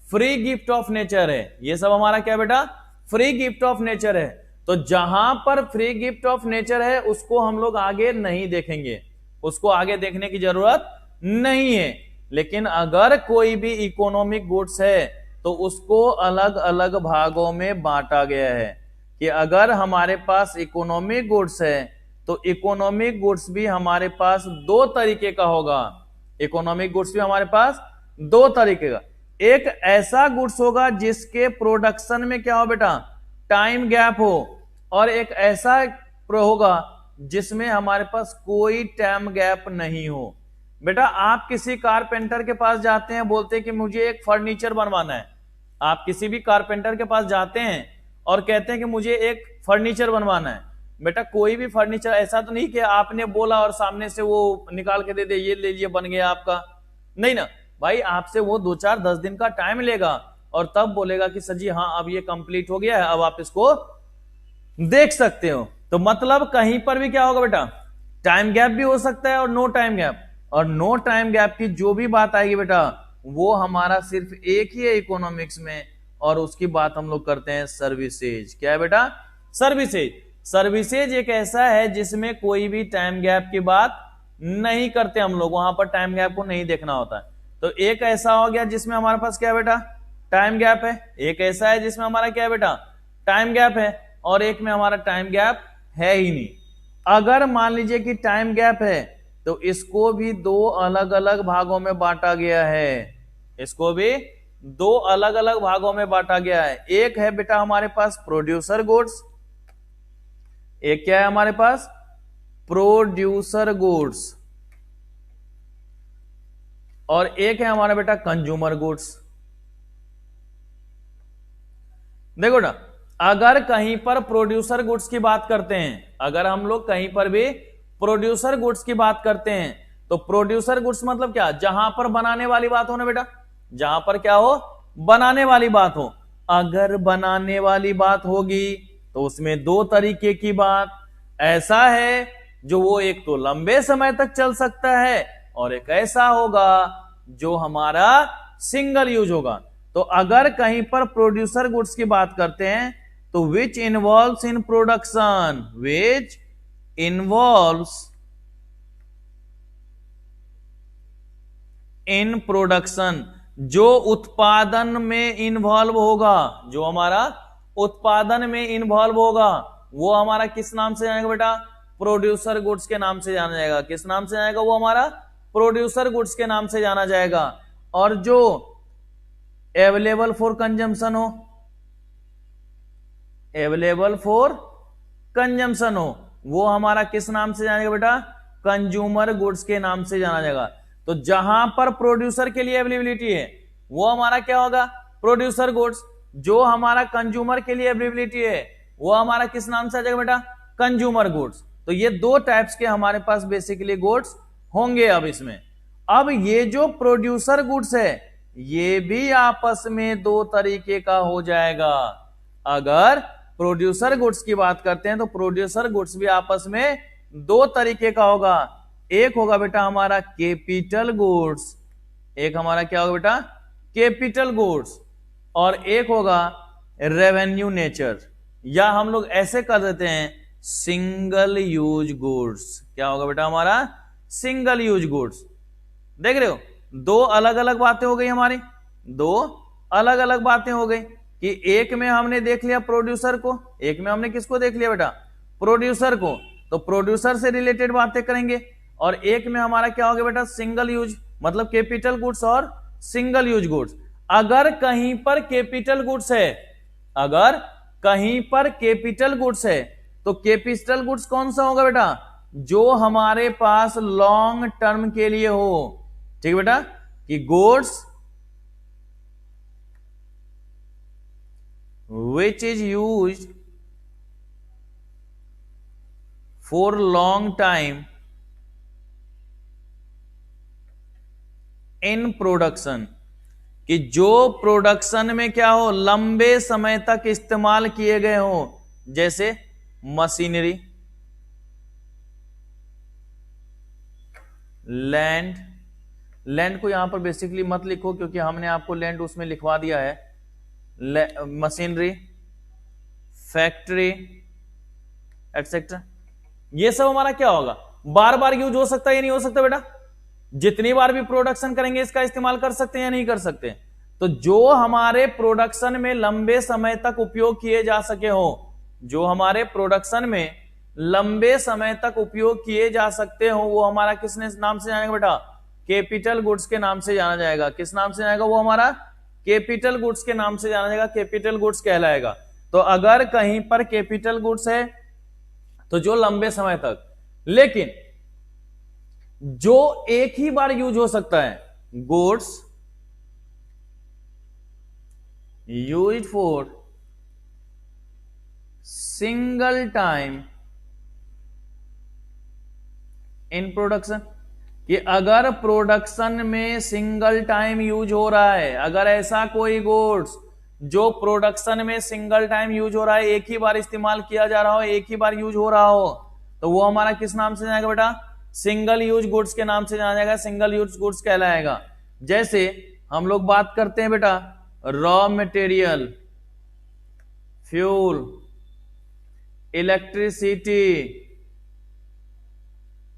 फ्री गिफ्ट ऑफ नेचर है। ये सब हमारा क्या बेटा? फ्री गिफ्ट ऑफ नेचर है। तो जहां पर फ्री गिफ्ट ऑफ नेचर है उसको हम लोग आगे नहीं देखेंगे, उसको आगे देखने की जरूरत नहीं है। लेकिन अगर कोई भी इकोनॉमिक गुड्स है तो उसको अलग अलग भागों में बांटा गया है, कि अगर हमारे पास इकोनॉमिक गुड्स है तो इकोनॉमिक गुड्स भी हमारे पास दो तरीके का होगा। इकोनॉमिक गुड्स भी हमारे पास दो तरीके का, एक ऐसा गुड्स होगा जिसके प्रोडक्शन में क्या हो बेटा? टाइम गैप हो, और एक ऐसा होगा जिसमें हमारे पास कोई टाइम गैप नहीं हो। बेटा आप किसी कारपेंटर के पास जाते हैं, बोलते हैं कि मुझे एक फर्नीचर बनवाना है। आप किसी भी कारपेंटर के पास जाते हैं और कहते हैं कि मुझे एक फर्नीचर बनवाना है। बेटा कोई भी फर्नीचर, ऐसा तो नहीं कि आपने बोला और सामने से वो निकाल के दे दे, ये ले लीजिए बन गया आपका, नहीं ना भाई, आपसे वो 2-4-10 दिन का टाइम लेगा और तब बोलेगा कि सर जी हाँ अब ये कंप्लीट हो गया है, अब आप इसको देख सकते हो। तो मतलब कहीं पर भी क्या होगा बेटा? टाइम गैप भी हो सकता है और नो टाइम गैप, और नो टाइम गैप की जो भी बात आएगी बेटा वो हमारा सिर्फ एक ही है इकोनॉमिक्स में, और उसकी बात हम लोग करते हैं सर्विसेज। क्या है बेटा? सर्विसेज। सर्विसेज एक ऐसा है जिसमें कोई भी टाइम गैप की बात नहीं करते हम लोग, वहां पर टाइम गैप को नहीं देखना होता है। तो एक ऐसा हो गया जिसमें हमारे पास क्या बेटा? टाइम गैप है। एक ऐसा है जिसमें हमारा क्या बेटा? टाइम गैप है, और एक में हमारा टाइम गैप है ही नहीं। अगर मान लीजिए कि टाइम गैप है तो इसको भी दो अलग अलग भागों में बांटा गया है, इसको भी दो अलग अलग भागों में बांटा गया है। एक है बेटा हमारे पास प्रोड्यूसर गुड्स, एक क्या है हमारे पास? प्रोड्यूसर गुड्स, और एक है हमारा बेटा कंज्यूमर गुड्स। देखो ना, अगर कहीं पर प्रोड्यूसर गुड्स की बात करते हैं, अगर हम लोग कहीं पर भी प्रोड्यूसर गुड्स की बात करते हैं तो प्रोड्यूसर गुड्स मतलब क्या? जहां पर बनाने वाली बात हो ना बेटा, जहां पर क्या हो, बनाने वाली बात हो। अगर बनाने वाली बात होगी तो उसमें दो तरीके की बात, ऐसा है जो वो एक तो लंबे समय तक चल सकता है और एक ऐसा होगा जो हमारा सिंगल यूज होगा। तो अगर कहीं पर प्रोड्यूसर गुड्स की बात करते हैं तो which involves in production, which involves in production, जो उत्पादन में इन्वॉल्व होगा, जो हमारा उत्पादन में इन्वॉल्व होगा वो हमारा किस नाम से जाएगा बेटा, प्रोड्यूसर गुड्स के नाम से जाना जाएगा। किस नाम से जाएगा वो हमारा, प्रोड्यूसर गुड्स के नाम से जाना जाएगा। और जो अवेलेबल फॉर कंजम्पशन हो, अवेलेबल फॉर कंजम्पशन हो, वो हमारा किस नाम से जाएगा बेटा, कंज्यूमर गुड्स के नाम से जाना जाएगा। तो जहां पर प्रोड्यूसर के लिए अवेलेबिलिटी है वो हमारा क्या होगा, प्रोड्यूसर गुड्स। जो हमारा कंज्यूमर के लिए अवेलेबिलिटी है वो हमारा किस नाम से आ जाएगा बेटा, कंज्यूमर गुड्स। तो ये दो टाइप्स के हमारे पास बेसिकली गुड्स होंगे। अब इसमें अब ये जो प्रोड्यूसर गुड्स है ये भी आपस में दो तरीके का हो जाएगा। अगर प्रोड्यूसर गुड्स की बात करते हैं तो प्रोड्यूसर गुड्स भी आपस में दो तरीके का होगा। एक होगा बेटा हमारा कैपिटल गुड्स, एक हमारा क्या होगा बेटा, कैपिटल गुड्स, और एक होगा रेवेन्यू नेचर, या हम लोग ऐसे कर देते हैं सिंगल यूज गुड्स। क्या होगा बेटा हमारा, सिंगल यूज गुड्स। देख रहे हो, दो अलग अलग बातें हो गई हमारी, दो अलग अलग बातें हो गई कि एक में हमने देख लिया प्रोड्यूसर को, एक में हमने किसको देख लिया बेटा, प्रोड्यूसर को। तो प्रोड्यूसर से रिलेटेड बातें करेंगे। और एक में हमारा क्या हो गया बेटा, सिंगल यूज, मतलब कैपिटल गुड्स और सिंगल यूज गुड्स। अगर कहीं पर कैपिटल गुड्स है, अगर कहीं पर कैपिटल गुड्स है तो कैपिटल गुड्स कौन सा होगा बेटा, जो हमारे पास लॉन्ग टर्म के लिए हो। ठीक बेटा, कि goods which is used for long time in production, कि जो प्रोडक्शन में क्या हो, लंबे समय तक इस्तेमाल किए गए हो, जैसे मशीनरी, लैंड। लैंड को यहां पर बेसिकली मत लिखो क्योंकि हमने आपको लैंड उसमें लिखवा दिया है। मशीनरी, फैक्ट्री एटसेट्रा, ये सब हमारा क्या होगा, बार बार यूज हो सकता है या नहीं हो सकता बेटा, जितनी बार भी प्रोडक्शन करेंगे इसका इस्तेमाल कर सकते हैं या नहीं कर सकते। तो जो हमारे प्रोडक्शन में लंबे समय तक उपयोग किए जा सके हो, जो हमारे प्रोडक्शन में लंबे समय तक उपयोग किए जा सकते हो, वो हमारा किस नाम से जाएगा बेटा, कैपिटल गुड्स के नाम से जाना जाएगा। किस नाम से जाएगा वो हमारा, कैपिटल गुड्स के नाम से जाना जाएगा, कैपिटल गुड्स कहलाएगा। तो अगर कहीं पर कैपिटल गुड्स है तो जो लंबे समय तक, लेकिन जो एक ही बार यूज हो सकता है, goods used for single time in production, कि अगर प्रोडक्शन में सिंगल टाइम यूज हो रहा है, अगर ऐसा कोई गुड्स जो प्रोडक्शन में सिंगल टाइम यूज हो रहा है, एक ही बार इस्तेमाल किया जा रहा हो, एक ही बार यूज हो रहा हो, तो वो हमारा किस नाम से जाएगा बेटा, सिंगल यूज गुड्स के नाम से जाना जाएगा, सिंगल यूज गुड्स कहलाएगा। जैसे हम लोग बात करते हैं बेटा raw material, fuel, electricity,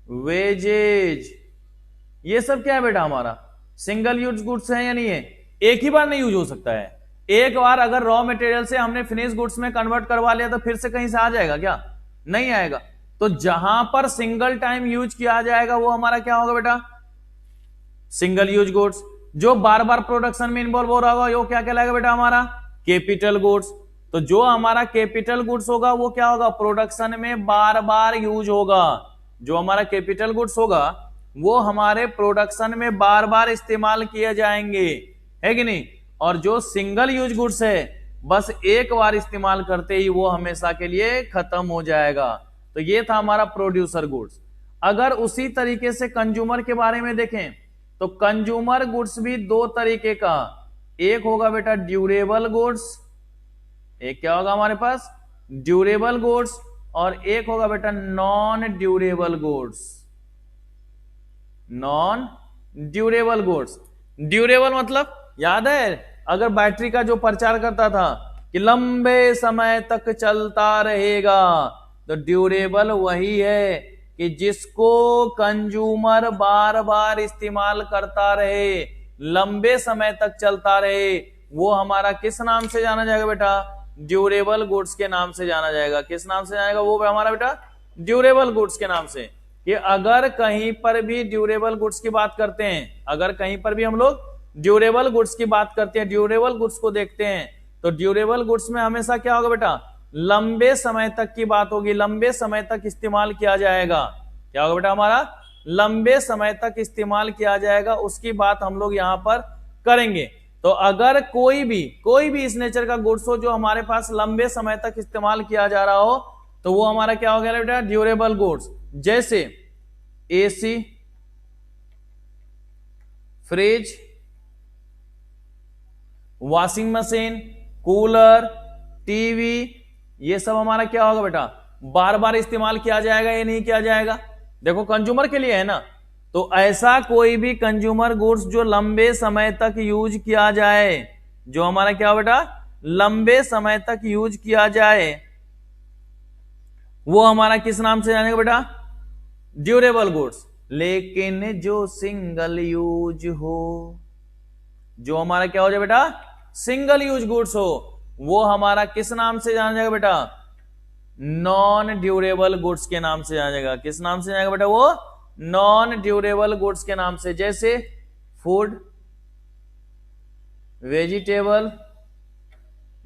wages, ये सब क्या है बेटा हमारा सिंगल यूज गुड्स है या नहीं है, एक ही बार नहीं यूज हो सकता है। एक बार अगर रॉ मटेरियल से हमने फिनिश गुड्स में कन्वर्ट करवा लिया तो फिर से कहीं से आ जाएगा क्या, नहीं आएगा। तो जहां पर सिंगल टाइम यूज किया जाएगा वो हमारा क्या होगा बेटा, सिंगल यूज गुड्स। जो बार बार प्रोडक्शन में इन्वॉल्व हो रहा होगा वो क्या कहलाएगा बेटा हमारा, कैपिटल गुड्स। तो जो हमारा कैपिटल गुड्स होगा वो क्या होगा, प्रोडक्शन में बार बार यूज होगा। जो हमारा कैपिटल गुड्स होगा वो हमारे प्रोडक्शन में बार बार इस्तेमाल किए जाएंगे, है कि नहीं। और जो सिंगल यूज गुड्स है बस एक बार इस्तेमाल करते ही वो हमेशा के लिए खत्म हो जाएगा। तो ये था हमारा प्रोड्यूसर गुड्स। अगर उसी तरीके से कंज्यूमर के बारे में देखें तो कंज्यूमर गुड्स भी दो तरीके का, एक होगा बेटा ड्यूरेबल गुड्स, एक क्या होगा हमारे पास ड्यूरेबल गुड्स, और एक होगा बेटा non durable goods. Non durable goods, durable मतलब याद है अगर बैटरी का जो प्रचार करता था कि लंबे समय तक चलता रहेगा, तो ड्यूरेबल वही है कि जिसको कंज्यूमर बार बार इस्तेमाल करता रहे, लंबे समय तक चलता रहे, वो हमारा किस नाम से जाना जाएगा बेटा, ड्यूरेबल गुड्स के नाम से जाना जाएगा। किस नाम से जाएगा वो हमारा बेटा, ड्यूरेबल गुड्स के नाम से। कि अगर कहीं पर भी ड्यूरेबल गुड्स की बात करते हैं, अगर कहीं पर भी हम लोग ड्यूरेबल गुड्स की बात करते हैं, ड्यूरेबल गुड्स को देखते हैं, तो ड्यूरेबल गुड्स में हमेशा क्या होगा बेटा, लंबे समय तक की बात होगी, लंबे समय तक इस्तेमाल किया जाएगा। क्या होगा बेटा हमारा, लंबे समय तक इस्तेमाल किया जाएगा, उसकी बात हम लोग यहां पर करेंगे। तो अगर कोई भी इस नेचर का गुड्स हो जो हमारे पास लंबे समय तक इस्तेमाल किया जा रहा हो, तो वो हमारा क्या हो गया बेटा, ड्यूरेबल गुड्स। जैसे AC, fridge, washing machine, cooler, TV, ये सब हमारा क्या होगा बेटा, बार बार इस्तेमाल किया जाएगा या नहीं किया जाएगा। देखो कंज्यूमर के लिए है ना, तो ऐसा कोई भी कंज्यूमर गुड्स जो लंबे समय तक यूज किया जाए, जो हमारा क्या हो बेटा, लंबे समय तक यूज किया जाए, वो हमारा किस नाम से जानेगा बेटा, ड्यूरेबल गुड्स। लेकिन जो सिंगल यूज हो, जो हमारा क्या हो जाए बेटा, सिंगल यूज गुड्स हो, वो हमारा किस नाम से जाना जाएगा बेटा, नॉन ड्यूरेबल गुड्स के नाम से जाना जाएगा। किस नाम से जाएगा बेटा, वो नॉन ड्यूरेबल गुड्स के नाम से। जैसे फूड, वेजिटेबल,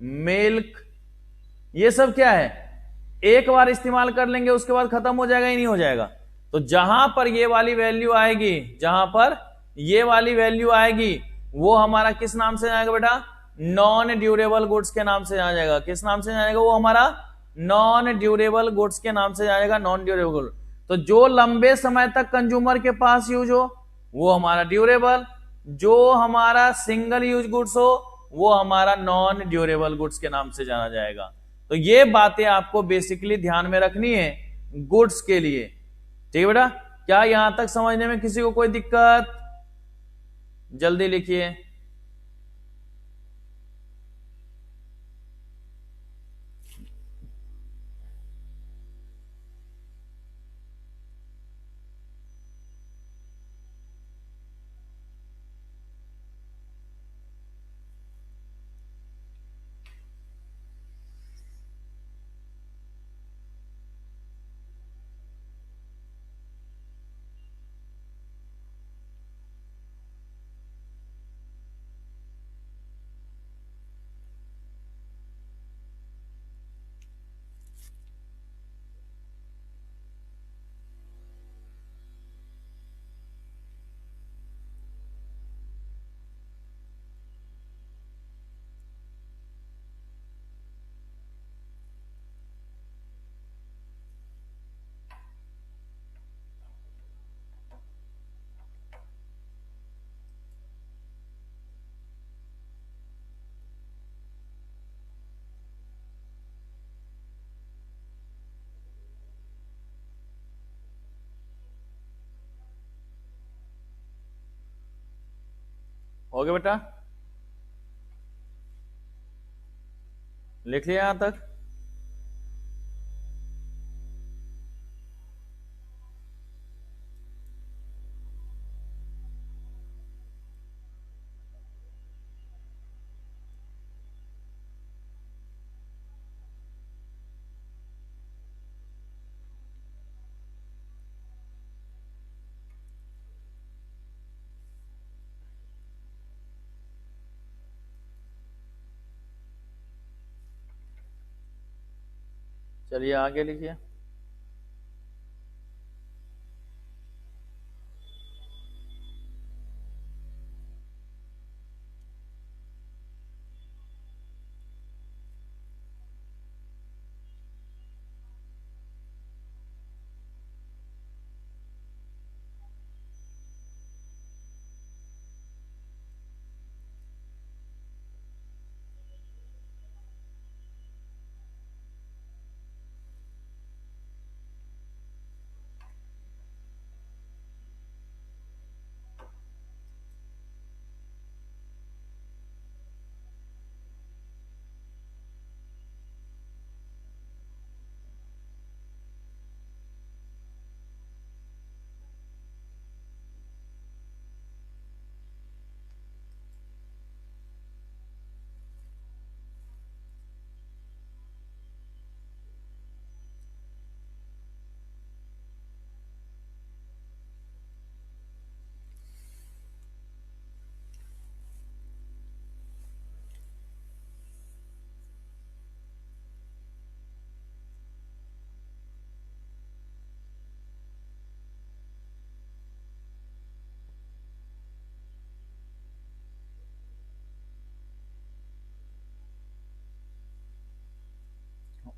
मिल्क, ये सब क्या है, एक बार इस्तेमाल कर लेंगे उसके बाद खत्म हो जाएगा ही नहीं हो जाएगा। तो जहां पर ये वाली वैल्यू आएगी, जहां पर ये वाली वैल्यू आएगी, वो हमारा किस नाम से जाएगा बेटा, नॉन ड्यूरेबल गुड्स के नाम से जाना जाएगा। किस नाम से जाएगा, वो हमारा नॉन ड्यूरेबल गुड्स के नाम से जाएगा, नॉन ड्यूरेबल। तो जो लंबे समय तक कंज्यूमर के पास यूज हो, वो हमारा ड्यूरेबल, जो हमारा सिंगल यूज गुड्स हो, वो हमारा नॉन ड्यूरेबल गुड्स के नाम से जाना जाएगा। तो ये बातें आपको बेसिकली ध्यान में रखनी है गुड्स के लिए, ठीक है बेटा। क्या यहां तक समझने में किसी को कोई दिक्कत, जल्दी लिखिए। हो गया बेटा, लिख लिया यहां तक। चलिए आगे लिखिए।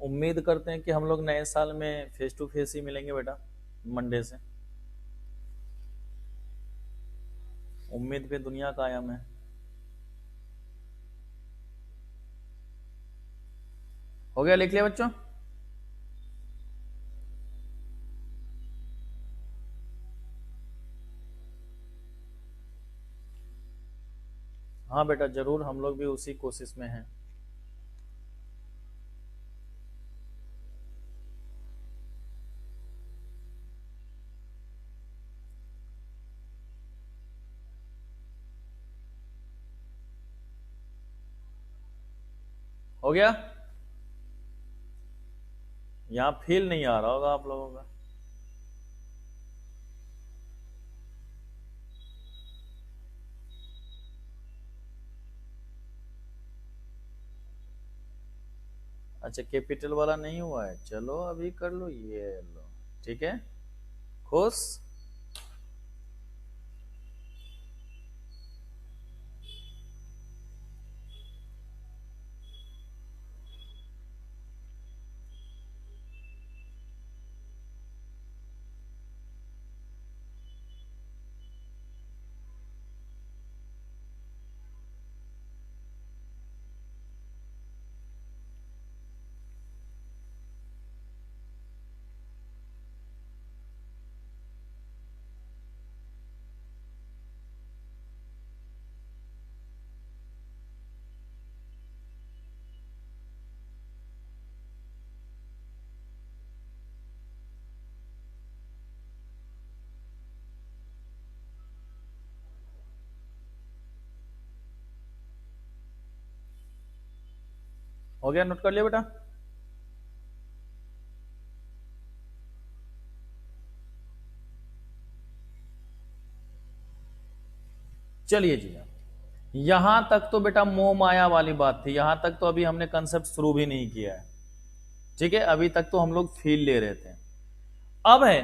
उम्मीद करते हैं कि हम लोग नए साल में फेस टू फेस ही मिलेंगे बेटा, मंडे से। उम्मीद पे दुनिया कायम है। हो गया, लिख लिया बच्चों? हाँ बेटा जरूर, हम लोग भी उसी कोशिश में हैं। हो गया? यहाँ फील नहीं आ रहा होगा आप लोगों का। अच्छा कैपिटल वाला नहीं हुआ है, चलो अभी कर लो, ये लो, ठीक है, खुश। हो गया, नोट कर लिया बेटा? चलिए जी, यहां तक तो बेटा मोह माया वाली बात थी, यहां तक तो अभी हमने कंसेप्ट शुरू भी नहीं किया है, ठीक है, अभी तक तो हम लोग फील ले रहे थे। अब है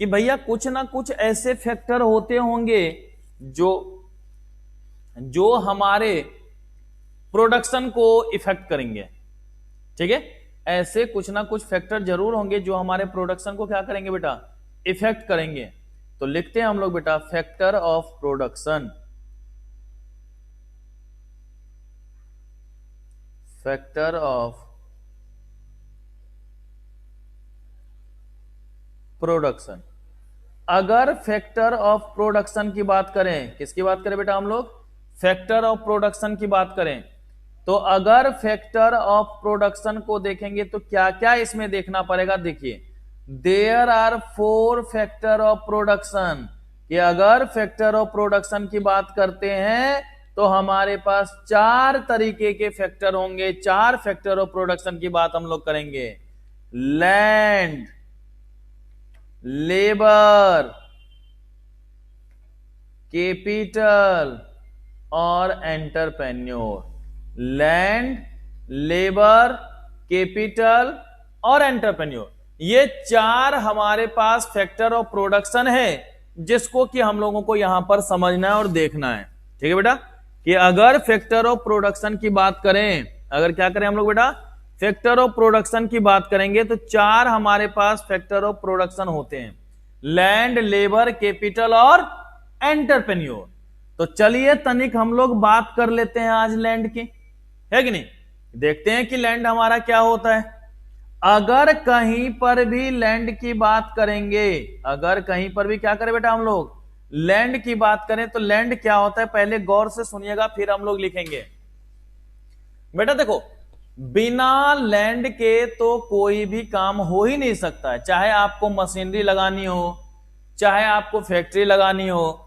कि भैया कुछ ना कुछ ऐसे फैक्टर होते होंगे जो जो हमारे प्रोडक्शन को इफेक्ट करेंगे, ठीक है, ऐसे कुछ ना कुछ फैक्टर जरूर होंगे जो हमारे प्रोडक्शन को क्या करेंगे बेटा, इफेक्ट करेंगे। तो लिखते हैं हम लोग बेटा factor of production, factor of production. अगर फैक्टर ऑफ प्रोडक्शन की बात करें, किसकी बात करें बेटा हम लोग, फैक्टर ऑफ प्रोडक्शन की बात करें, तो अगर फैक्टर ऑफ प्रोडक्शन को देखेंगे तो क्या क्या इसमें देखना पड़ेगा। देखिए there are 4 factor of production, कि अगर फैक्टर ऑफ प्रोडक्शन की बात करते हैं तो हमारे पास 4 तरीके के फैक्टर होंगे, 4 फैक्टर ऑफ प्रोडक्शन की बात हम लोग करेंगे। लैंड, लेबर, कैपिटल और एंटरप्रेन्योर। लैंड, लेबर, कैपिटल और एंटरप्रेन्योर, ये 4 हमारे पास फैक्टर ऑफ प्रोडक्शन है जिसको कि हम लोगों को यहां पर समझना है और देखना है, ठीक है बेटा, कि अगर फैक्टर ऑफ प्रोडक्शन की बात करें, अगर क्या करें हम लोग बेटा, फैक्टर ऑफ प्रोडक्शन की बात करेंगे तो 4 हमारे पास फैक्टर ऑफ प्रोडक्शन होते हैं, लैंड, लेबर, कैपिटल और एंटरप्रेन्योर। तो चलिए तनिक हम लोग बात कर लेते हैं आज लैंड की, है कि नहीं, देखते हैं कि लैंड हमारा क्या होता है। अगर कहीं पर भी लैंड की बात करेंगे, अगर कहीं पर भी क्या करें बेटा हम लोग, लैंड की बात करें तो लैंड क्या होता है, पहले गौर से सुनिएगा फिर हम लोग लिखेंगे। बेटा देखो बिना लैंड के तो कोई भी काम हो ही नहीं सकता है, चाहे आपको मशीनरी लगानी हो, चाहे आपको फैक्ट्री लगानी हो,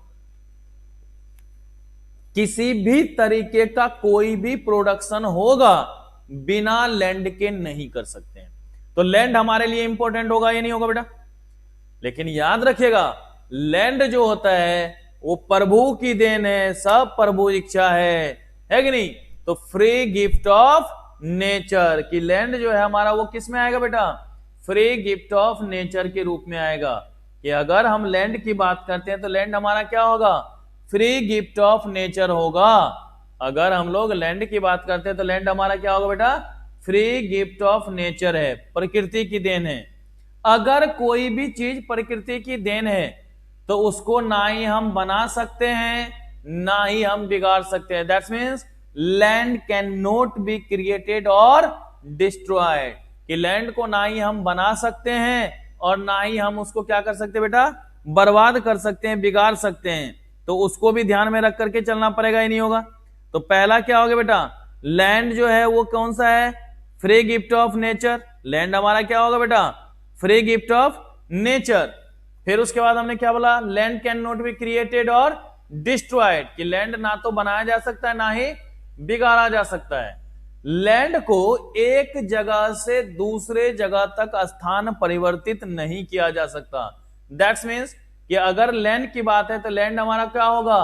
किसी भी तरीके का कोई भी प्रोडक्शन होगा बिना लैंड के नहीं कर सकते हैं। तो लैंड हमारे लिए इंपॉर्टेंट होगा या नहीं होगा बेटा, लेकिन याद रखिएगा लैंड जो होता है वो प्रभु की देन है, सब प्रभु इच्छा है कि नहीं। तो फ्री गिफ्ट ऑफ नेचर, की लैंड जो है हमारा वो किस में आएगा बेटा, फ्री गिफ्ट ऑफ नेचर के रूप में आएगा। कि अगर हम लैंड की बात करते हैं तो लैंड हमारा क्या होगा, फ्री गिफ्ट ऑफ नेचर होगा। अगर हम लोग लैंड की बात करते हैं तो लैंड हमारा क्या होगा बेटा, फ्री गिफ्ट ऑफ नेचर है, प्रकृति की देन है। अगर कोई भी चीज प्रकृति की देन है तो उसको ना ही हम बना सकते हैं ना ही हम बिगाड़ सकते हैं। That's means land can not be created और डिस्ट्रॉयड, कि लैंड को ना ही हम बना सकते हैं और ना ही हम उसको क्या कर सकते बेटा, बर्बाद कर सकते हैं, बिगाड़ सकते हैं। तो उसको भी ध्यान में रख करके चलना पड़ेगा, ही नहीं होगा। तो पहला क्या होगा बेटा, लैंड जो है वो कौन सा है, free gift of nature. Land हमारा क्या होगा बेटा, फ्री गिफ्ट ऑफ नेचर। फिर उसके बाद हमने क्या बोला, land can not be created और डिस्ट्रॉयड, कि लैंड ना तो बनाया जा सकता है ना ही बिगाड़ा जा सकता है। लैंड को एक जगह से दूसरे जगह तक स्थान परिवर्तित नहीं किया जा सकता। दैट्स मीन्स कि अगर लैंड की बात है तो लैंड हमारा क्या होगा,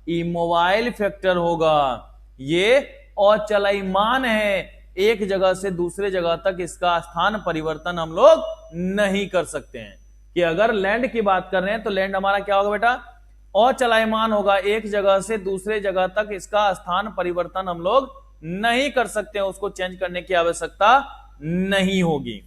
इमोबाइल फैक्टर होगा, ये अचलयमान है, एक जगह से दूसरे जगह तक इसका स्थान परिवर्तन हम लोग नहीं कर सकते हैं। कि अगर लैंड की बात कर रहे हैं तो लैंड हमारा क्या होगा बेटा, अचलयमान होगा, एक जगह से दूसरे जगह तक इसका स्थान परिवर्तन हम लोग नहीं कर सकते हैं, उसको चेंज करने की आवश्यकता नहीं होगी।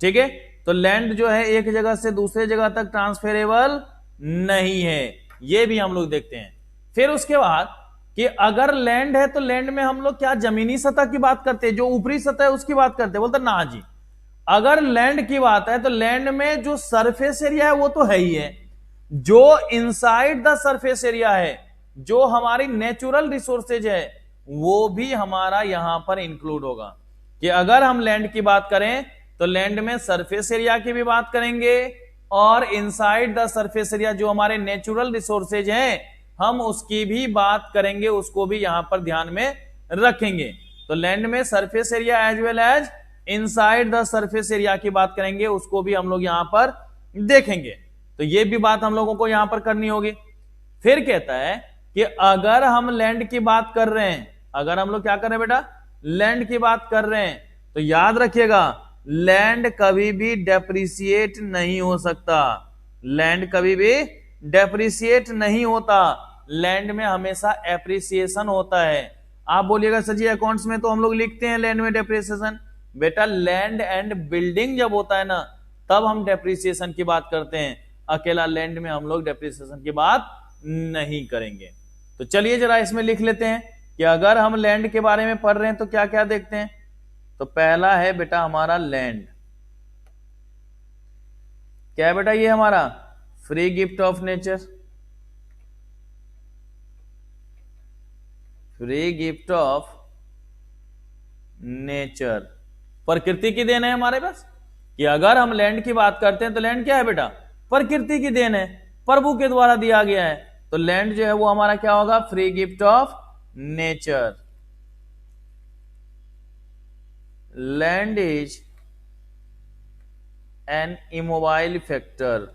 ठीक है, तो लैंड जो है एक जगह से दूसरे जगह तक ट्रांसफरेबल नहीं है, ये भी हम लोग देखते हैं। फिर उसके बाद कि अगर लैंड है तो लैंड में हम लोग क्या जमीनी सतह की बात करते हैं, जो ऊपरी सतह है उसकी बात करते हैं, बोलते ना जी। अगर लैंड की बात है तो लैंड में जो सरफेस एरिया है वो तो है ही है, जो इनसाइड द सरफेस एरिया है, जो हमारी नेचुरल रिसोर्सेज है, वो भी हमारा यहां पर इंक्लूड होगा। कि अगर हम लैंड की बात करें तो लैंड में सरफेस एरिया की भी बात करेंगे और इनसाइड द सरफेस एरिया जो हमारे नेचुरल रिसोर्सेज हैं हम उसकी भी बात करेंगे, उसको भी यहां पर ध्यान में रखेंगे। तो लैंड में surface area as well as inside the surface area की बात करेंगे, उसको भी हम लोग यहां पर देखेंगे। तो ये भी बात हम लोगों को यहां पर करनी होगी। फिर कहता है कि अगर हम लैंड की बात कर रहे हैं, अगर हम लोग क्या कर रहे हैं बेटा, लैंड की बात कर रहे हैं, तो याद रखिएगा लैंड कभी भी डेप्रिसिएट नहीं हो सकता, लैंड कभी भी डेप्रिसिएट नहीं होता, लैंड में हमेशा एप्रिसिएशन होता है। आप बोलिएगा सर जी अकाउंट्स में तो हम लोग लिखते हैं लैंड में डेप्रिसिएशन, बेटा लैंड एंड बिल्डिंग जब होता है ना तब हम डेप्रिसिएशन की बात करते हैं, अकेला लैंड में हम लोग डेप्रिसिएशन की बात नहीं करेंगे। तो चलिए जरा इसमें लिख लेते हैं कि अगर हम लैंड के बारे में पढ़ रहे हैं तो क्या क्या देखते हैं। तो पहला है बेटा हमारा लैंड, क्या है बेटा, ये हमारा free gift of nature, free gift of nature, प्रकृति की देन है हमारे पास। कि अगर हम लैंड की बात करते हैं तो लैंड क्या है बेटा, प्रकृति की देन है, प्रभु के द्वारा दिया गया है। तो लैंड जो है वो हमारा क्या होगा, free gift of nature. Land is an immobile factor,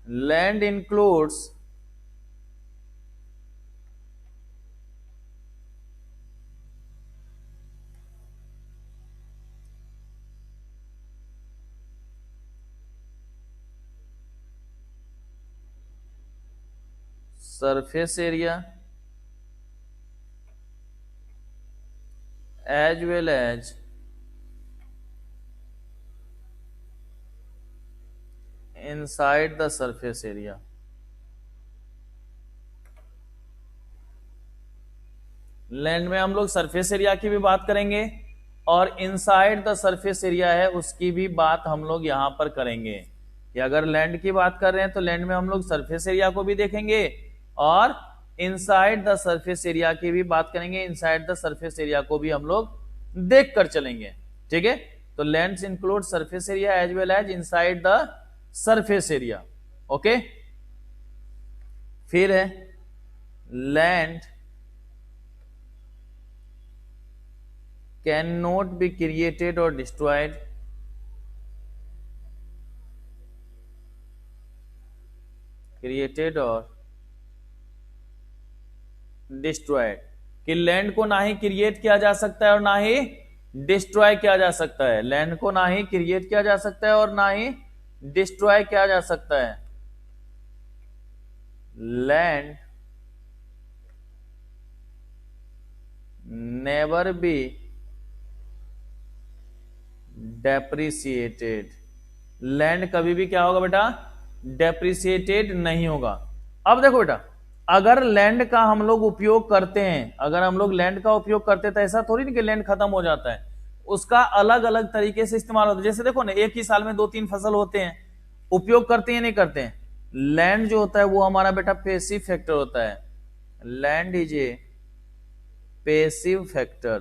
land includes surface area as well as inside the surface area। Land में हम लोग सरफेस एरिया की भी बात करेंगे और इनसाइड द सरफेस एरिया है उसकी भी बात हम लोग यहां पर करेंगे। कि अगर लैंड की बात कर रहे हैं तो लैंड में हम लोग सरफेस एरिया को भी देखेंगे और इनसाइड द सरफेस एरिया की भी बात करेंगे, इनसाइड द सरफेस एरिया को भी हम लोग देख कर चलेंगे। ठीक है, तो lands include surface area as well as inside the surface area. Okay, फिर है land can not be created और डिस्ट्रॉयड, क्रिएटेड और डिस्ट्रॉयड। कि लैंड को ना ही क्रिएट किया जा सकता है और ना ही डिस्ट्रॉय किया जा सकता है, लैंड को ना ही क्रिएट किया जा सकता है और ना ही डिस्ट्रॉय किया जा सकता है। Land never be depreciated, land कभी भी क्या होगा बेटा, डेप्रिसिएटेड नहीं होगा। अब देखो बेटा, अगर लैंड का हम लोग उपयोग करते हैं, अगर हम लोग लैंड का उपयोग करते हैं तो ऐसा थोड़ी नहीं कि लैंड खत्म हो जाता है, उसका अलग अलग तरीके से इस्तेमाल होता है। जैसे देखो ना, एक ही साल में 2-3 फसल होते हैं, उपयोग करते हैं नहीं करते हैं। लैंड जो होता है वो हमारा बेटा पैसिव फैक्टर होता है, land is a passive factor.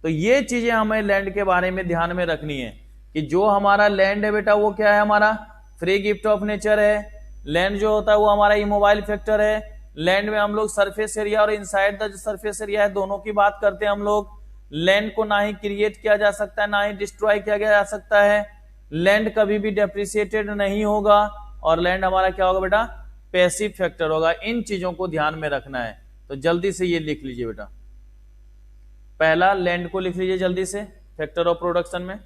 तो ये चीजें हमें लैंड के बारे में ध्यान में रखनी है कि जो हमारा लैंड है बेटा वो क्या है, हमारा फ्री गिफ्ट ऑफ नेचर है। लैंड जो होता है वो हमारा इमोबाइल फैक्टर है। लैंड में हम लोग सरफेस एरिया और इनसाइड द सरफेस एरिया है दोनों की बात करते हैं हम लोग। लैंड को ना ही क्रिएट किया जा सकता है ना ही डिस्ट्रॉय किया जा सकता है। लैंड कभी भी डेप्रिसिएटेड नहीं होगा और लैंड हमारा क्या होगा बेटा, पैसिव फैक्टर होगा। इन चीजों को ध्यान में रखना है। तो जल्दी से ये लिख लीजिए बेटा, पहला लैंड को लिख लीजिए जल्दी से फैक्टर ऑफ प्रोडक्शन में।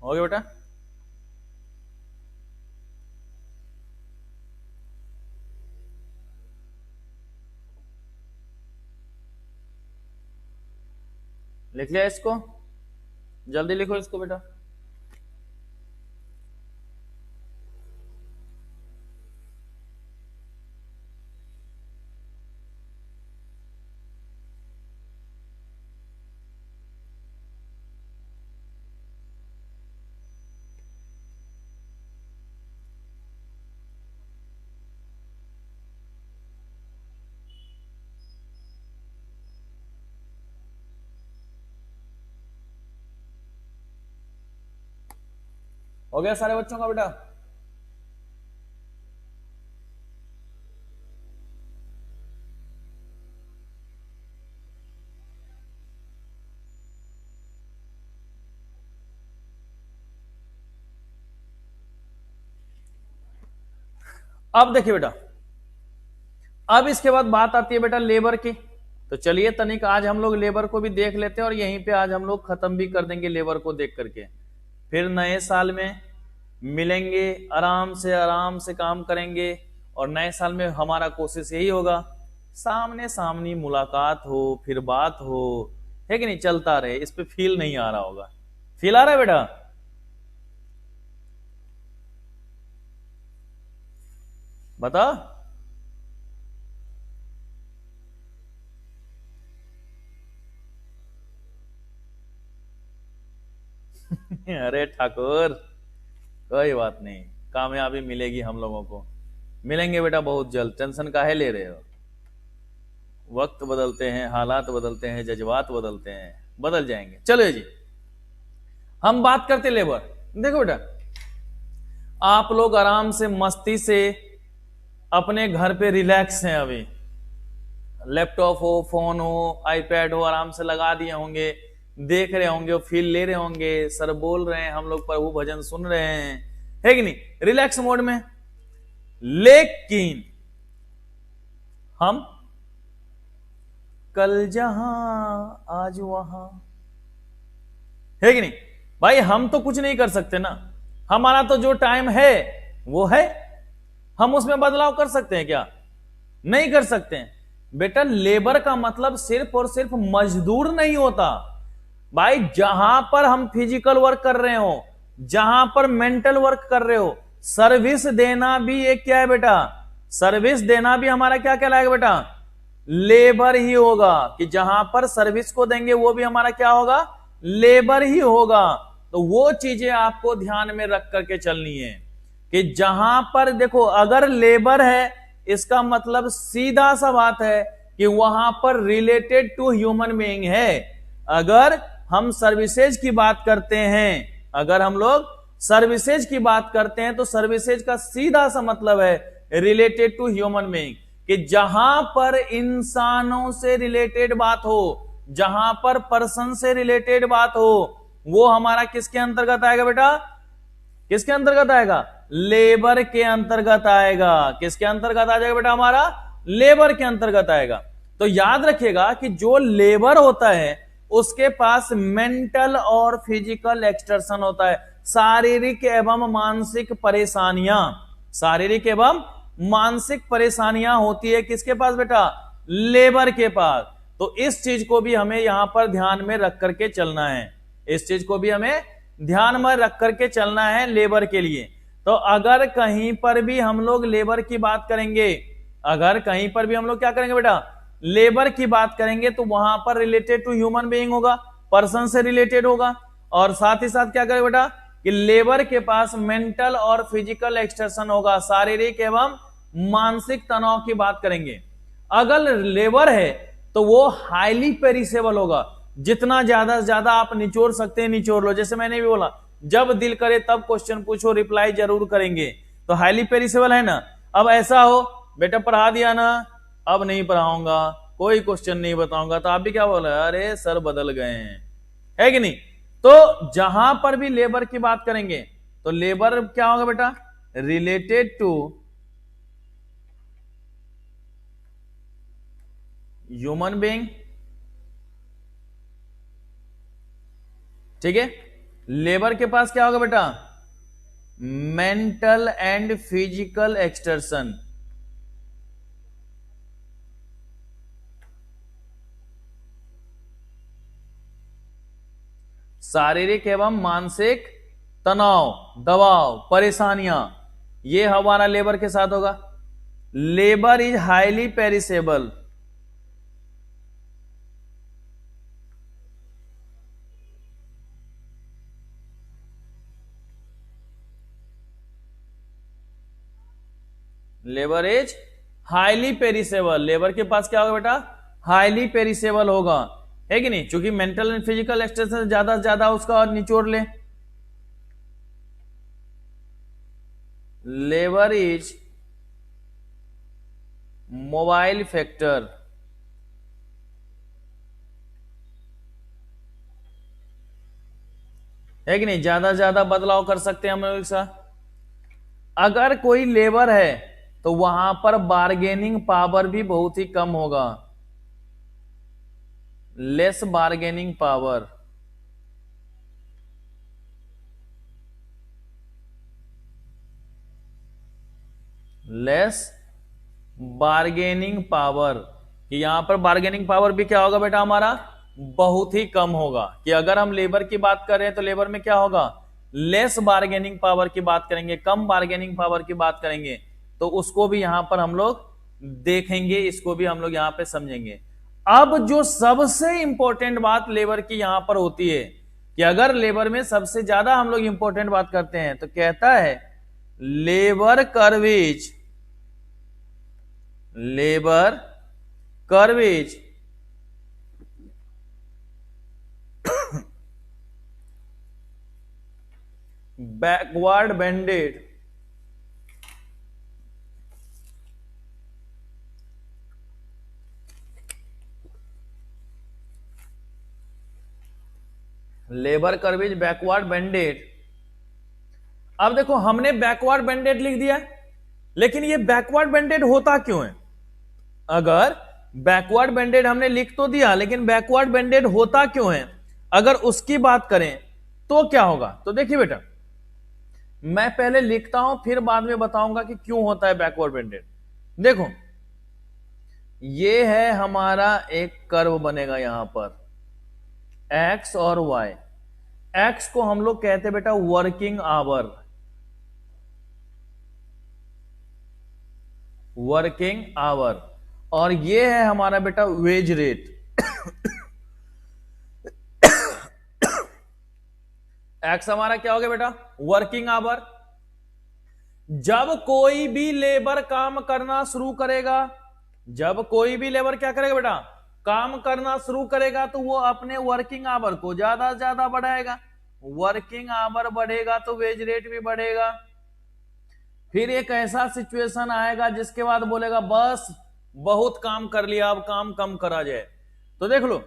हो गया बेटा, लिख लिया इसको, जल्दी लिखो इसको बेटा। हो गया सारे बच्चों का बेटा? अब देखिए बेटा, अब इसके बाद बात आती है बेटा लेबर की। तो चलिए तनिक आज हम लोग लेबर को भी देख लेते हैं और यहीं पे आज हम लोग खत्म भी कर देंगे लेबर को देख करके। फिर नए साल में मिलेंगे, आराम से काम करेंगे और नए साल में हमारा कोशिश यही होगा सामने सामने मुलाकात हो, फिर बात हो, है कि नहीं, चलता रहे। इस पे फील नहीं आ रहा होगा, फील आ रहा है बेटा? बता। अरे ठाकुर कोई बात नहीं, कामयाबी मिलेगी हम लोगों को, मिलेंगे बेटा बहुत जल्द। टेंशन काहे ले रहे हो? वक्त बदलते हैं, हालात बदलते हैं, जज्बात बदलते हैं, बदल जाएंगे। चलो जी, हम बात करते लेबर। देखो बेटा, आप लोग आराम से मस्ती से अपने घर पे रिलैक्स हैं, अभी लैपटॉप हो, फोन हो, आईपैड हो, आराम से लगा दिए होंगे, देख रहे होंगे, फील ले रहे होंगे, सर बोल रहे हैं, हम लोग प्रभु भजन सुन रहे हैं, है कि नहीं, रिलैक्स मोड में। लेकिन हम कल जहां आज वहां, है कि नहीं भाई? हम तो कुछ नहीं कर सकते ना, हमारा तो जो टाइम है वो है, हम उसमें बदलाव कर सकते हैं क्या? नहीं कर सकते हैं बेटा। लेबर का मतलब सिर्फ और सिर्फ मजदूर नहीं होता भाई। जहां पर हम फिजिकल वर्क कर रहे हो, जहां पर मेंटल वर्क कर रहे हो, सर्विस देना भी एक क्या है बेटा? सर्विस देना भी हमारा क्या कहलाएगा बेटा? लेबर ही होगा। कि जहां पर सर्विस को देंगे वो भी हमारा क्या होगा? लेबर ही होगा। तो वो चीजें आपको ध्यान में रख करके चलनी है कि जहां पर देखो, अगर लेबर है इसका मतलब सीधा सा बात है कि वहां पर रिलेटेड टू ह्यूमन बीइंग है। अगर हम सर्विसेज की बात करते हैं, अगर हम लोग सर्विसेज की बात करते हैं तो सर्विसेज का सीधा सा मतलब है रिलेटेड टू ह्यूमन बीइंग, कि जहां पर इंसानों से रिलेटेड बात हो, जहां पर पर्सन से रिलेटेड बात हो, वो हमारा किसके अंतर्गत आएगा बेटा? किसके अंतर्गत आएगा? लेबर के अंतर्गत आएगा। किसके अंतर्गत आ जाएगा बेटा? हमारा लेबर के अंतर्गत आएगा। तो याद रखिएगा कि जो लेबर होता है उसके पास मेंटल और फिजिकल एक्सटर्शन होता है, शारीरिक एवं मानसिक परेशानियां, शारीरिक एवं मानसिक परेशानियां होती है किसके पास बेटा? लेबर के पास। तो इस चीज को भी हमें यहां पर ध्यान में रख करके चलना है, इस चीज को भी हमें ध्यान में रख करके चलना है लेबर के लिए। तो अगर कहीं पर भी हम लोग लेबर की बात करेंगे, अगर कहीं पर भी हम लोग क्या करेंगे बेटा? लेबर की बात करेंगे तो वहां पर रिलेटेड टू ह्यूमन बीइंग होगा, पर्सन से रिलेटेड होगा, और साथ ही साथ क्या करेंगे बेटा? कि लेबर के पास मेंटल और फिजिकल एक्सटर्शन होगा, शारीरिक एवं मानसिक तनाव की बात करेंगे। अगर लेबर है तो वो हाईली पेरिसेबल होगा, जितना ज्यादा से ज्यादा आप निचोड़ सकते हैं निचोड़ लो। जैसे मैंने भी बोला, जब दिल करे तब क्वेश्चन पूछो, रिप्लाई जरूर करेंगे। तो हाईली पेरिसेबल है ना। अब ऐसा हो बेटा पढ़ा दिया ना, अब नहीं पढ़ाऊंगा, कोई क्वेश्चन नहीं बताऊंगा, तो आप भी क्या बोला? अरे सर बदल गए हैं, है कि नहीं? तो जहां पर भी लेबर की बात करेंगे तो लेबर क्या होगा बेटा? रिलेटेड टू ह्यूमन बीइंग, ठीक है। लेबर के पास क्या होगा बेटा? मेंटल एंड फिजिकल एक्सटर्शन, शारीरिक एवं मानसिक तनाव, दबाव, परेशानियां, ये हमारा लेबर के साथ होगा। Labour is highly perishable, labour is highly perishable. Labour के पास क्या होगा बेटा? हाईली पेरिसेबल होगा, है कि नहीं? क्योंकि मेंटल एंड फिजिकल एक्सटेंशन ज्यादा से ज्यादा उसका और निचोड़ ले। लेबर इज मोबाइल फैक्टर, है कि नहीं? ज्यादा से ज्यादा बदलाव कर सकते हैं हम लोग साथ। अगर कोई लेबर है तो वहां पर बार्गेनिंग पावर भी बहुत ही कम होगा, less bargaining power, less bargaining power, कि यहां पर बार्गेनिंग पावर भी क्या होगा बेटा? हमारा बहुत ही कम होगा। कि अगर हम लेबर की बात करें तो लेबर में क्या होगा? लेस बार्गेनिंग पावर की बात करेंगे, कम बार्गेनिंग पावर की बात करेंगे। तो उसको भी यहां पर हम लोग देखेंगे, इसको भी हम लोग यहां पे समझेंगे। अब जो सबसे इंपॉर्टेंट बात लेबर की यहां पर होती है, कि अगर लेबर में सबसे ज्यादा हम लोग इंपॉर्टेंट बात करते हैं तो कहता है labour curves, labour curves backward bended, labour curves backward bended. अब देखो हमने बैकवर्ड बेंडेड लिख दिया, लेकिन ये बैकवर्ड बेंडेड होता क्यों है? अगर बैकवर्ड बेंडेड हमने लिख तो दिया, लेकिन बैकवर्ड बेंडेड होता क्यों है अगर उसकी बात करें तो क्या होगा? तो देखिए बेटा, मैं पहले लिखता हूं फिर बाद में बताऊंगा कि क्यों होता है बैकवर्ड बेंडेड। देखो ये है हमारा एक कर्व बनेगा यहां पर एक्स और वाई। एक्स को हम लोग कहते हैं बेटा वर्किंग आवर, वर्किंग आवर, और ये है हमारा बेटा वेज रेट। एक्स हमारा क्या हो गया बेटा? Working hour. जब कोई भी लेबर काम करना शुरू करेगा, जब कोई भी लेबर क्या करेगा बेटा? काम करना शुरू करेगा तो वो अपने वर्किंग आवर को ज्यादा से ज्यादा बढ़ाएगा, वर्किंग आवर बढ़ेगा तो वेज रेट भी बढ़ेगा। फिर एक ऐसा सिचुएशन आएगा जिसके बाद बोलेगा बस बहुत काम कर लिया, अब काम कम करा जाए। तो देख लो,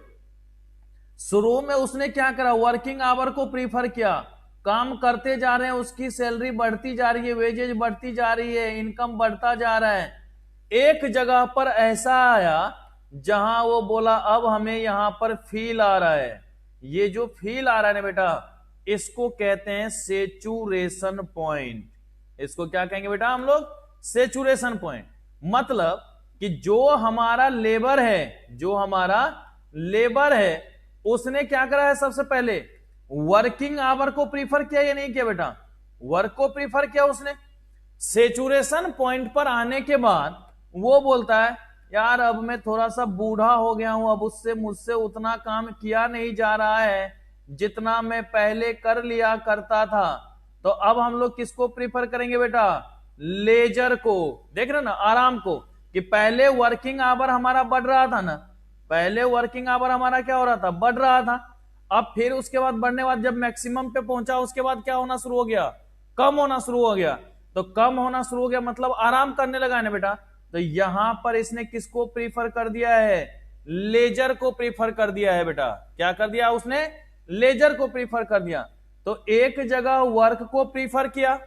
शुरू में उसने क्या करा, वर्किंग आवर को प्रीफर किया, काम करते जा रहे हैं, उसकी सैलरी बढ़ती जा रही है, वेजेज बढ़ती जा रही है, इनकम बढ़ता जा रहा है। एक जगह पर ऐसा आया जहां वो बोला अब हमें यहां पर फील आ रहा है। ये जो फील आ रहा है ना बेटा, इसको कहते हैं सेचुरेशन पॉइंट। इसको क्या कहेंगे बेटा हम लोग, सेचुरेशन पॉइंट। मतलब कि जो हमारा लेबर है, जो हमारा लेबर है, उसने क्या करा है, सबसे पहले वर्किंग आवर को प्रीफर किया या नहीं किया बेटा, वर्क को प्रीफर किया उसने। सेचुरेशन पॉइंट पर आने के बाद वो बोलता है यार अब मैं थोड़ा सा बूढ़ा हो गया हूं, अब उससे मुझसे उतना काम किया नहीं जा रहा है जितना मैं पहले कर लिया करता था। तो अब हम लोग किसको प्रीफर करेंगे बेटा, लेजर को। देख रहे ना, आराम को। कि पहले वर्किंग आवर हमारा बढ़ रहा था ना, पहले वर्किंग आवर हमारा क्या हो रहा था, बढ़ रहा था। अब फिर उसके बाद बढ़ने बाद जब मैक्सिमम पे पहुंचा, उसके बाद क्या होना शुरू हो गया, कम होना शुरू हो गया। तो कम होना शुरू हो गया मतलब आराम करने लगा ना बेटा। तो यहां पर इसने किसको प्रीफर कर दिया है, लेजर को प्रीफर कर दिया है बेटा। क्या कर दिया उसने, लेजर को प्रीफर कर दिया। तो एक जगह वर्क को प्रीफर किया,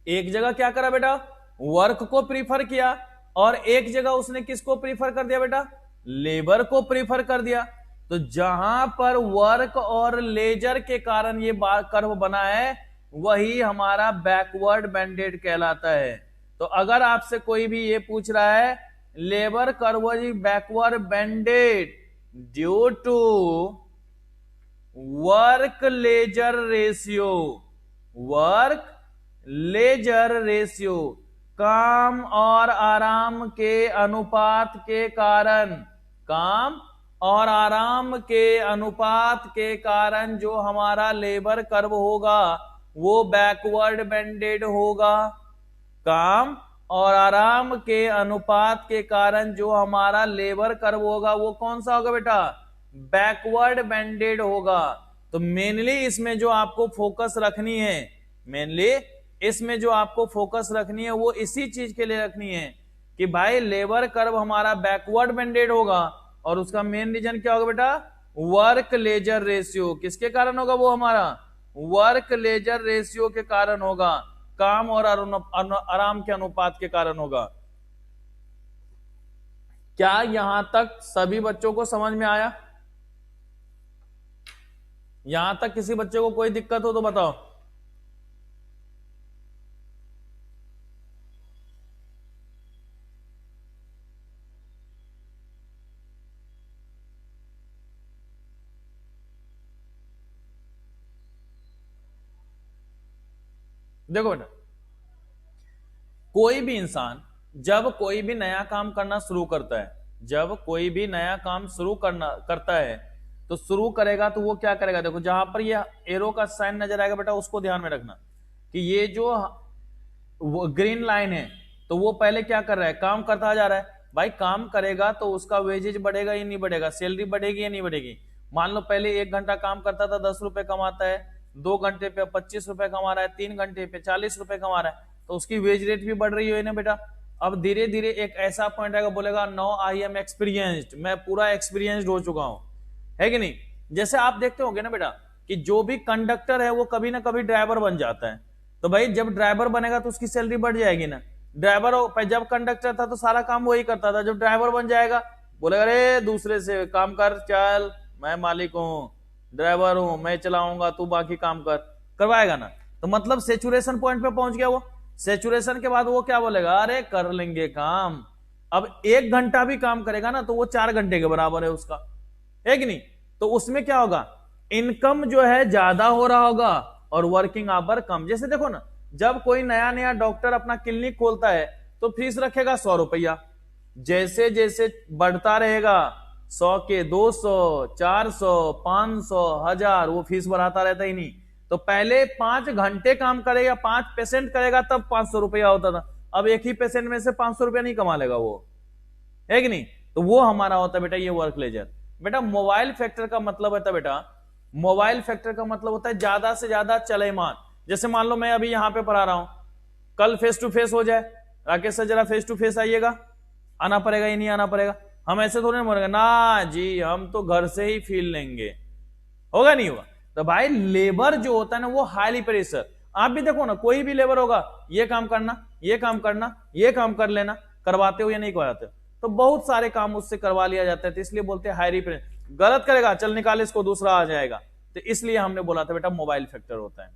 एक जगह क्या करा बेटा, वर्क को प्रीफर किया, और एक जगह उसने किसको प्रीफर कर दिया बेटा, लेबर को प्रीफर कर दिया। तो जहां पर वर्क और लेजर के कारण ये कर्व बना है, वही हमारा बैकवर्ड बैंडेड कहलाता है। तो अगर आपसे कोई भी ये पूछ रहा है labour curve is backward bended due to work leisure ratio, work leisure ratio, काम और आराम के अनुपात के कारण, काम और आराम के अनुपात के कारण जो हमारा लेबर कर्व होगा वो बैकवर्ड बैंडेड होगा। काम और आराम के अनुपात के कारण जो हमारा लेबर कर्व होगा वो कौन सा होगा बेटा, बैकवर्ड बैंडेड होगा। तो मेनली इसमें जो आपको फोकस रखनी है, मेनली इसमें जो आपको फोकस रखनी है वो इसी चीज के लिए रखनी है कि भाई लेबर कर्व हमारा बैकवर्ड बैंडेड होगा, और उसका मेन रीजन क्या होगा बेटा, वर्क लेजर रेशियो। किसके कारण होगा वो हमारा, वर्क लेजर रेशियो के कारण होगा, काम और आराम के अनुपात के कारण होगा। क्या यहां तक सभी बच्चों को समझ में आया, यहां तक किसी बच्चे को कोई दिक्कत हो तो बताओ। देखो बेटा, कोई भी इंसान जब कोई भी नया काम करना शुरू करता है, जब कोई भी नया काम शुरू करता है तो शुरू करेगा तो वो क्या करेगा, देखो जहां पर ये एरो का साइन नजर आएगा बेटा उसको ध्यान में रखना कि ये जो ग्रीन लाइन है तो वो पहले क्या कर रहा है, काम करता जा रहा है। भाई काम करेगा तो उसका वेजेज बढ़ेगा या नहीं बढ़ेगा, सैलरी बढ़ेगी या नहीं बढ़ेगी। मान लो पहले 1 घंटा काम करता था 10 रुपए कमाता है, 2 घंटे पे 25 रुपए कमा रहा है, 3 घंटे पे 40 रुपए कमा रहा है, तो उसकी वेज रेट भी बढ़ रही है ना बेटा। अब धीरे धीरे एक ऐसा पॉइंट आएगा, बोलेगा नो आई एम एक्सपीरियंस्ड, मैं पूरा एक्सपीरियंस्ड हो चुका हूं, है कि नहीं। जैसे आप देखते होंगे ना बेटा कि जो भी कंडक्टर है वो कभी ना कभी ड्राइवर बन जाता है। तो भाई जब ड्राइवर बनेगा तो उसकी सैलरी बढ़ जाएगी ना। ड्राइवर जब कंडक्टर था तो सारा काम वही करता था, जब ड्राइवर बन जाएगा बोलेगा अरे दूसरे से काम कर, चल मैं मालिक हूं, ड्राइवर हूं, मैं चलाऊंगा, तू बाकी काम कर, करवाएगा ना। तो मतलब सेचुरेशन पॉइंट पे पहुंच गया वो। सेचुरेशन के बाद वो क्या बोलेगा, अरे कर लेंगे काम। अब 1 घंटा भी काम करेगा ना तो वो 4 घंटे के बराबर है उसका, है कि नहीं। तो उसमें क्या होगा, इनकम जो है ज्यादा हो रहा होगा और वर्किंग आवर कम। जैसे देखो ना, जब कोई नया नया डॉक्टर अपना क्लिनिक खोलता है तो फीस रखेगा 100 रुपया, जैसे जैसे बढ़ता रहेगा 100 के 200, 400, 500, 1000, वो फीस बढ़ाता रहता ही नहीं। तो पहले 5 घंटे काम करेगा, 5 पेशेंट करेगा तब 500 रुपया होता था, अब एक ही पेशेंट में से 500 रुपया नहीं कमा लेगा वो, है कि नहीं। तो वो हमारा होता है बेटा ये वर्क लेजर। बेटा मोबाइल फैक्टर का मतलब होता है बेटा, मोबाइल फैक्टर का मतलब होता है ज्यादा से ज्यादा चलयमान। जैसे मान लो मैं अभी यहां पे पढ़ा रहा हूं, कल फेस टू फेस हो जाए, राकेश सर जरा फेस टू फेस आइएगा, आना पड़ेगा या नहीं आना पड़ेगा? हम ऐसे थोड़े ना बोलेंगे ना जी हम तो घर से ही फील लेंगे, होगा नहीं होगा? तो भाई लेबर जो होता है ना वो हाईली प्रेशर, आप भी देखो ना कोई भी लेबर होगा, ये काम करना, ये काम करना, ये काम कर लेना, करवाते हो या नहीं करवाते हो? तो बहुत सारे काम उससे करवा लिया जाता है, तो इसलिए बोलते हैं हाईली प्रेशर। गलत करेगा चल निकाल इसको, दूसरा आ जाएगा। तो इसलिए हमने बोला था बेटा मोबाइल फैक्टर होता है।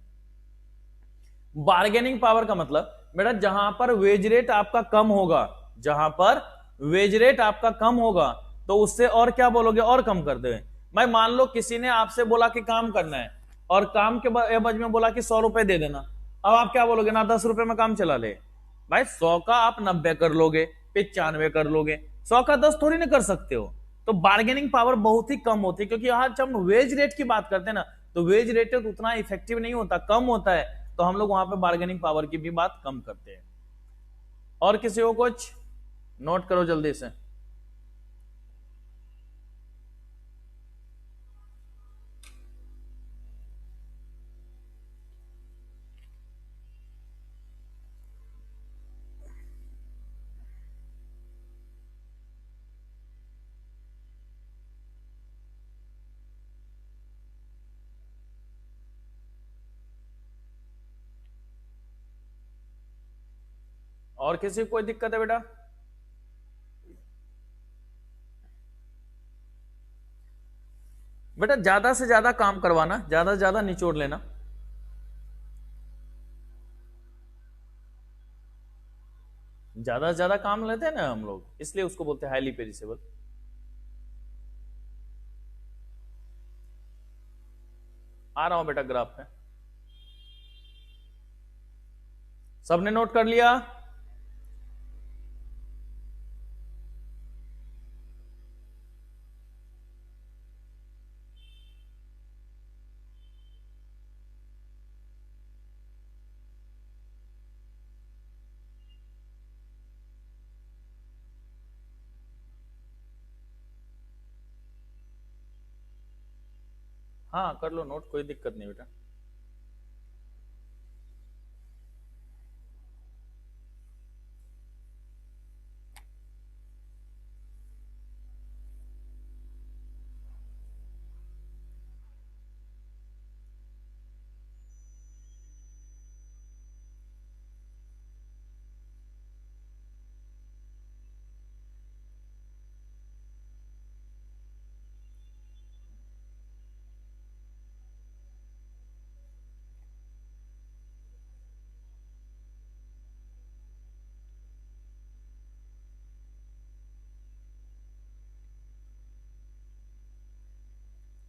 बार्गेनिंग पावर का मतलब बेटा जहां पर वेज रेट आपका कम होगा, जहां पर वेज रेट आपका कम होगा तो उससे और क्या बोलोगे, और कम कर दे। भाई मान लो किसी ने आपसे बोला कि काम करना है और काम के एवज में बोला कि 100 रुपए दे देना, अब आप क्या बोलोगे ना 10 रुपए में काम चला ले। भाई 100 का आप 90 कर लोगे, 95 कर लोगे, 100 का 10 थोड़ी ना कर सकते हो। तो बार्गेनिंग पावर बहुत ही कम होती है, क्योंकि आज हम वेज रेट की बात करते हैं ना, तो वेज रेट उतना इफेक्टिव नहीं होता, कम होता है, तो हम लोग वहां पे बार्गेनिंग पावर की भी बात कम करते हैं। और किसी को कुछ नोट करो जल्दी से। और किसी को कोई दिक्कत है बेटा? बेटा ज्यादा से ज्यादा काम करवाना, ज्यादा से ज्यादा निचोड़ लेना। ज्यादा से ज्यादा काम लेते हैं ना हम लोग, इसलिए उसको बोलते हैं हाईली पेरिसेबल। आ रहा हूं बेटा ग्राफ पे, सबने नोट कर लिया? हाँ कर लो नोट, कोई दिक्कत नहीं बेटा।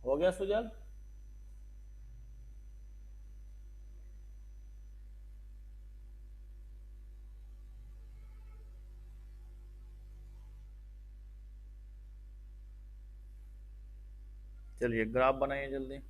हो गया सुजल? चलिए ग्राफ बनाइए जल्दी।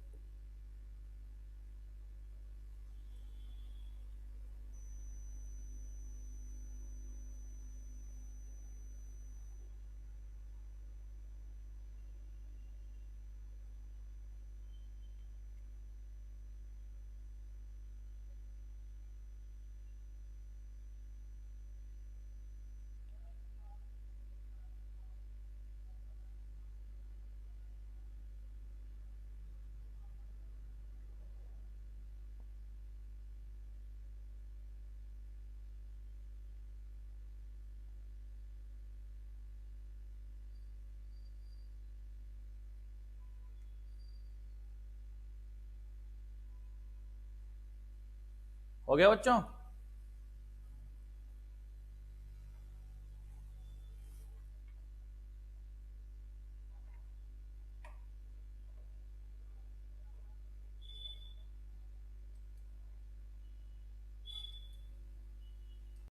हो गया बच्चों?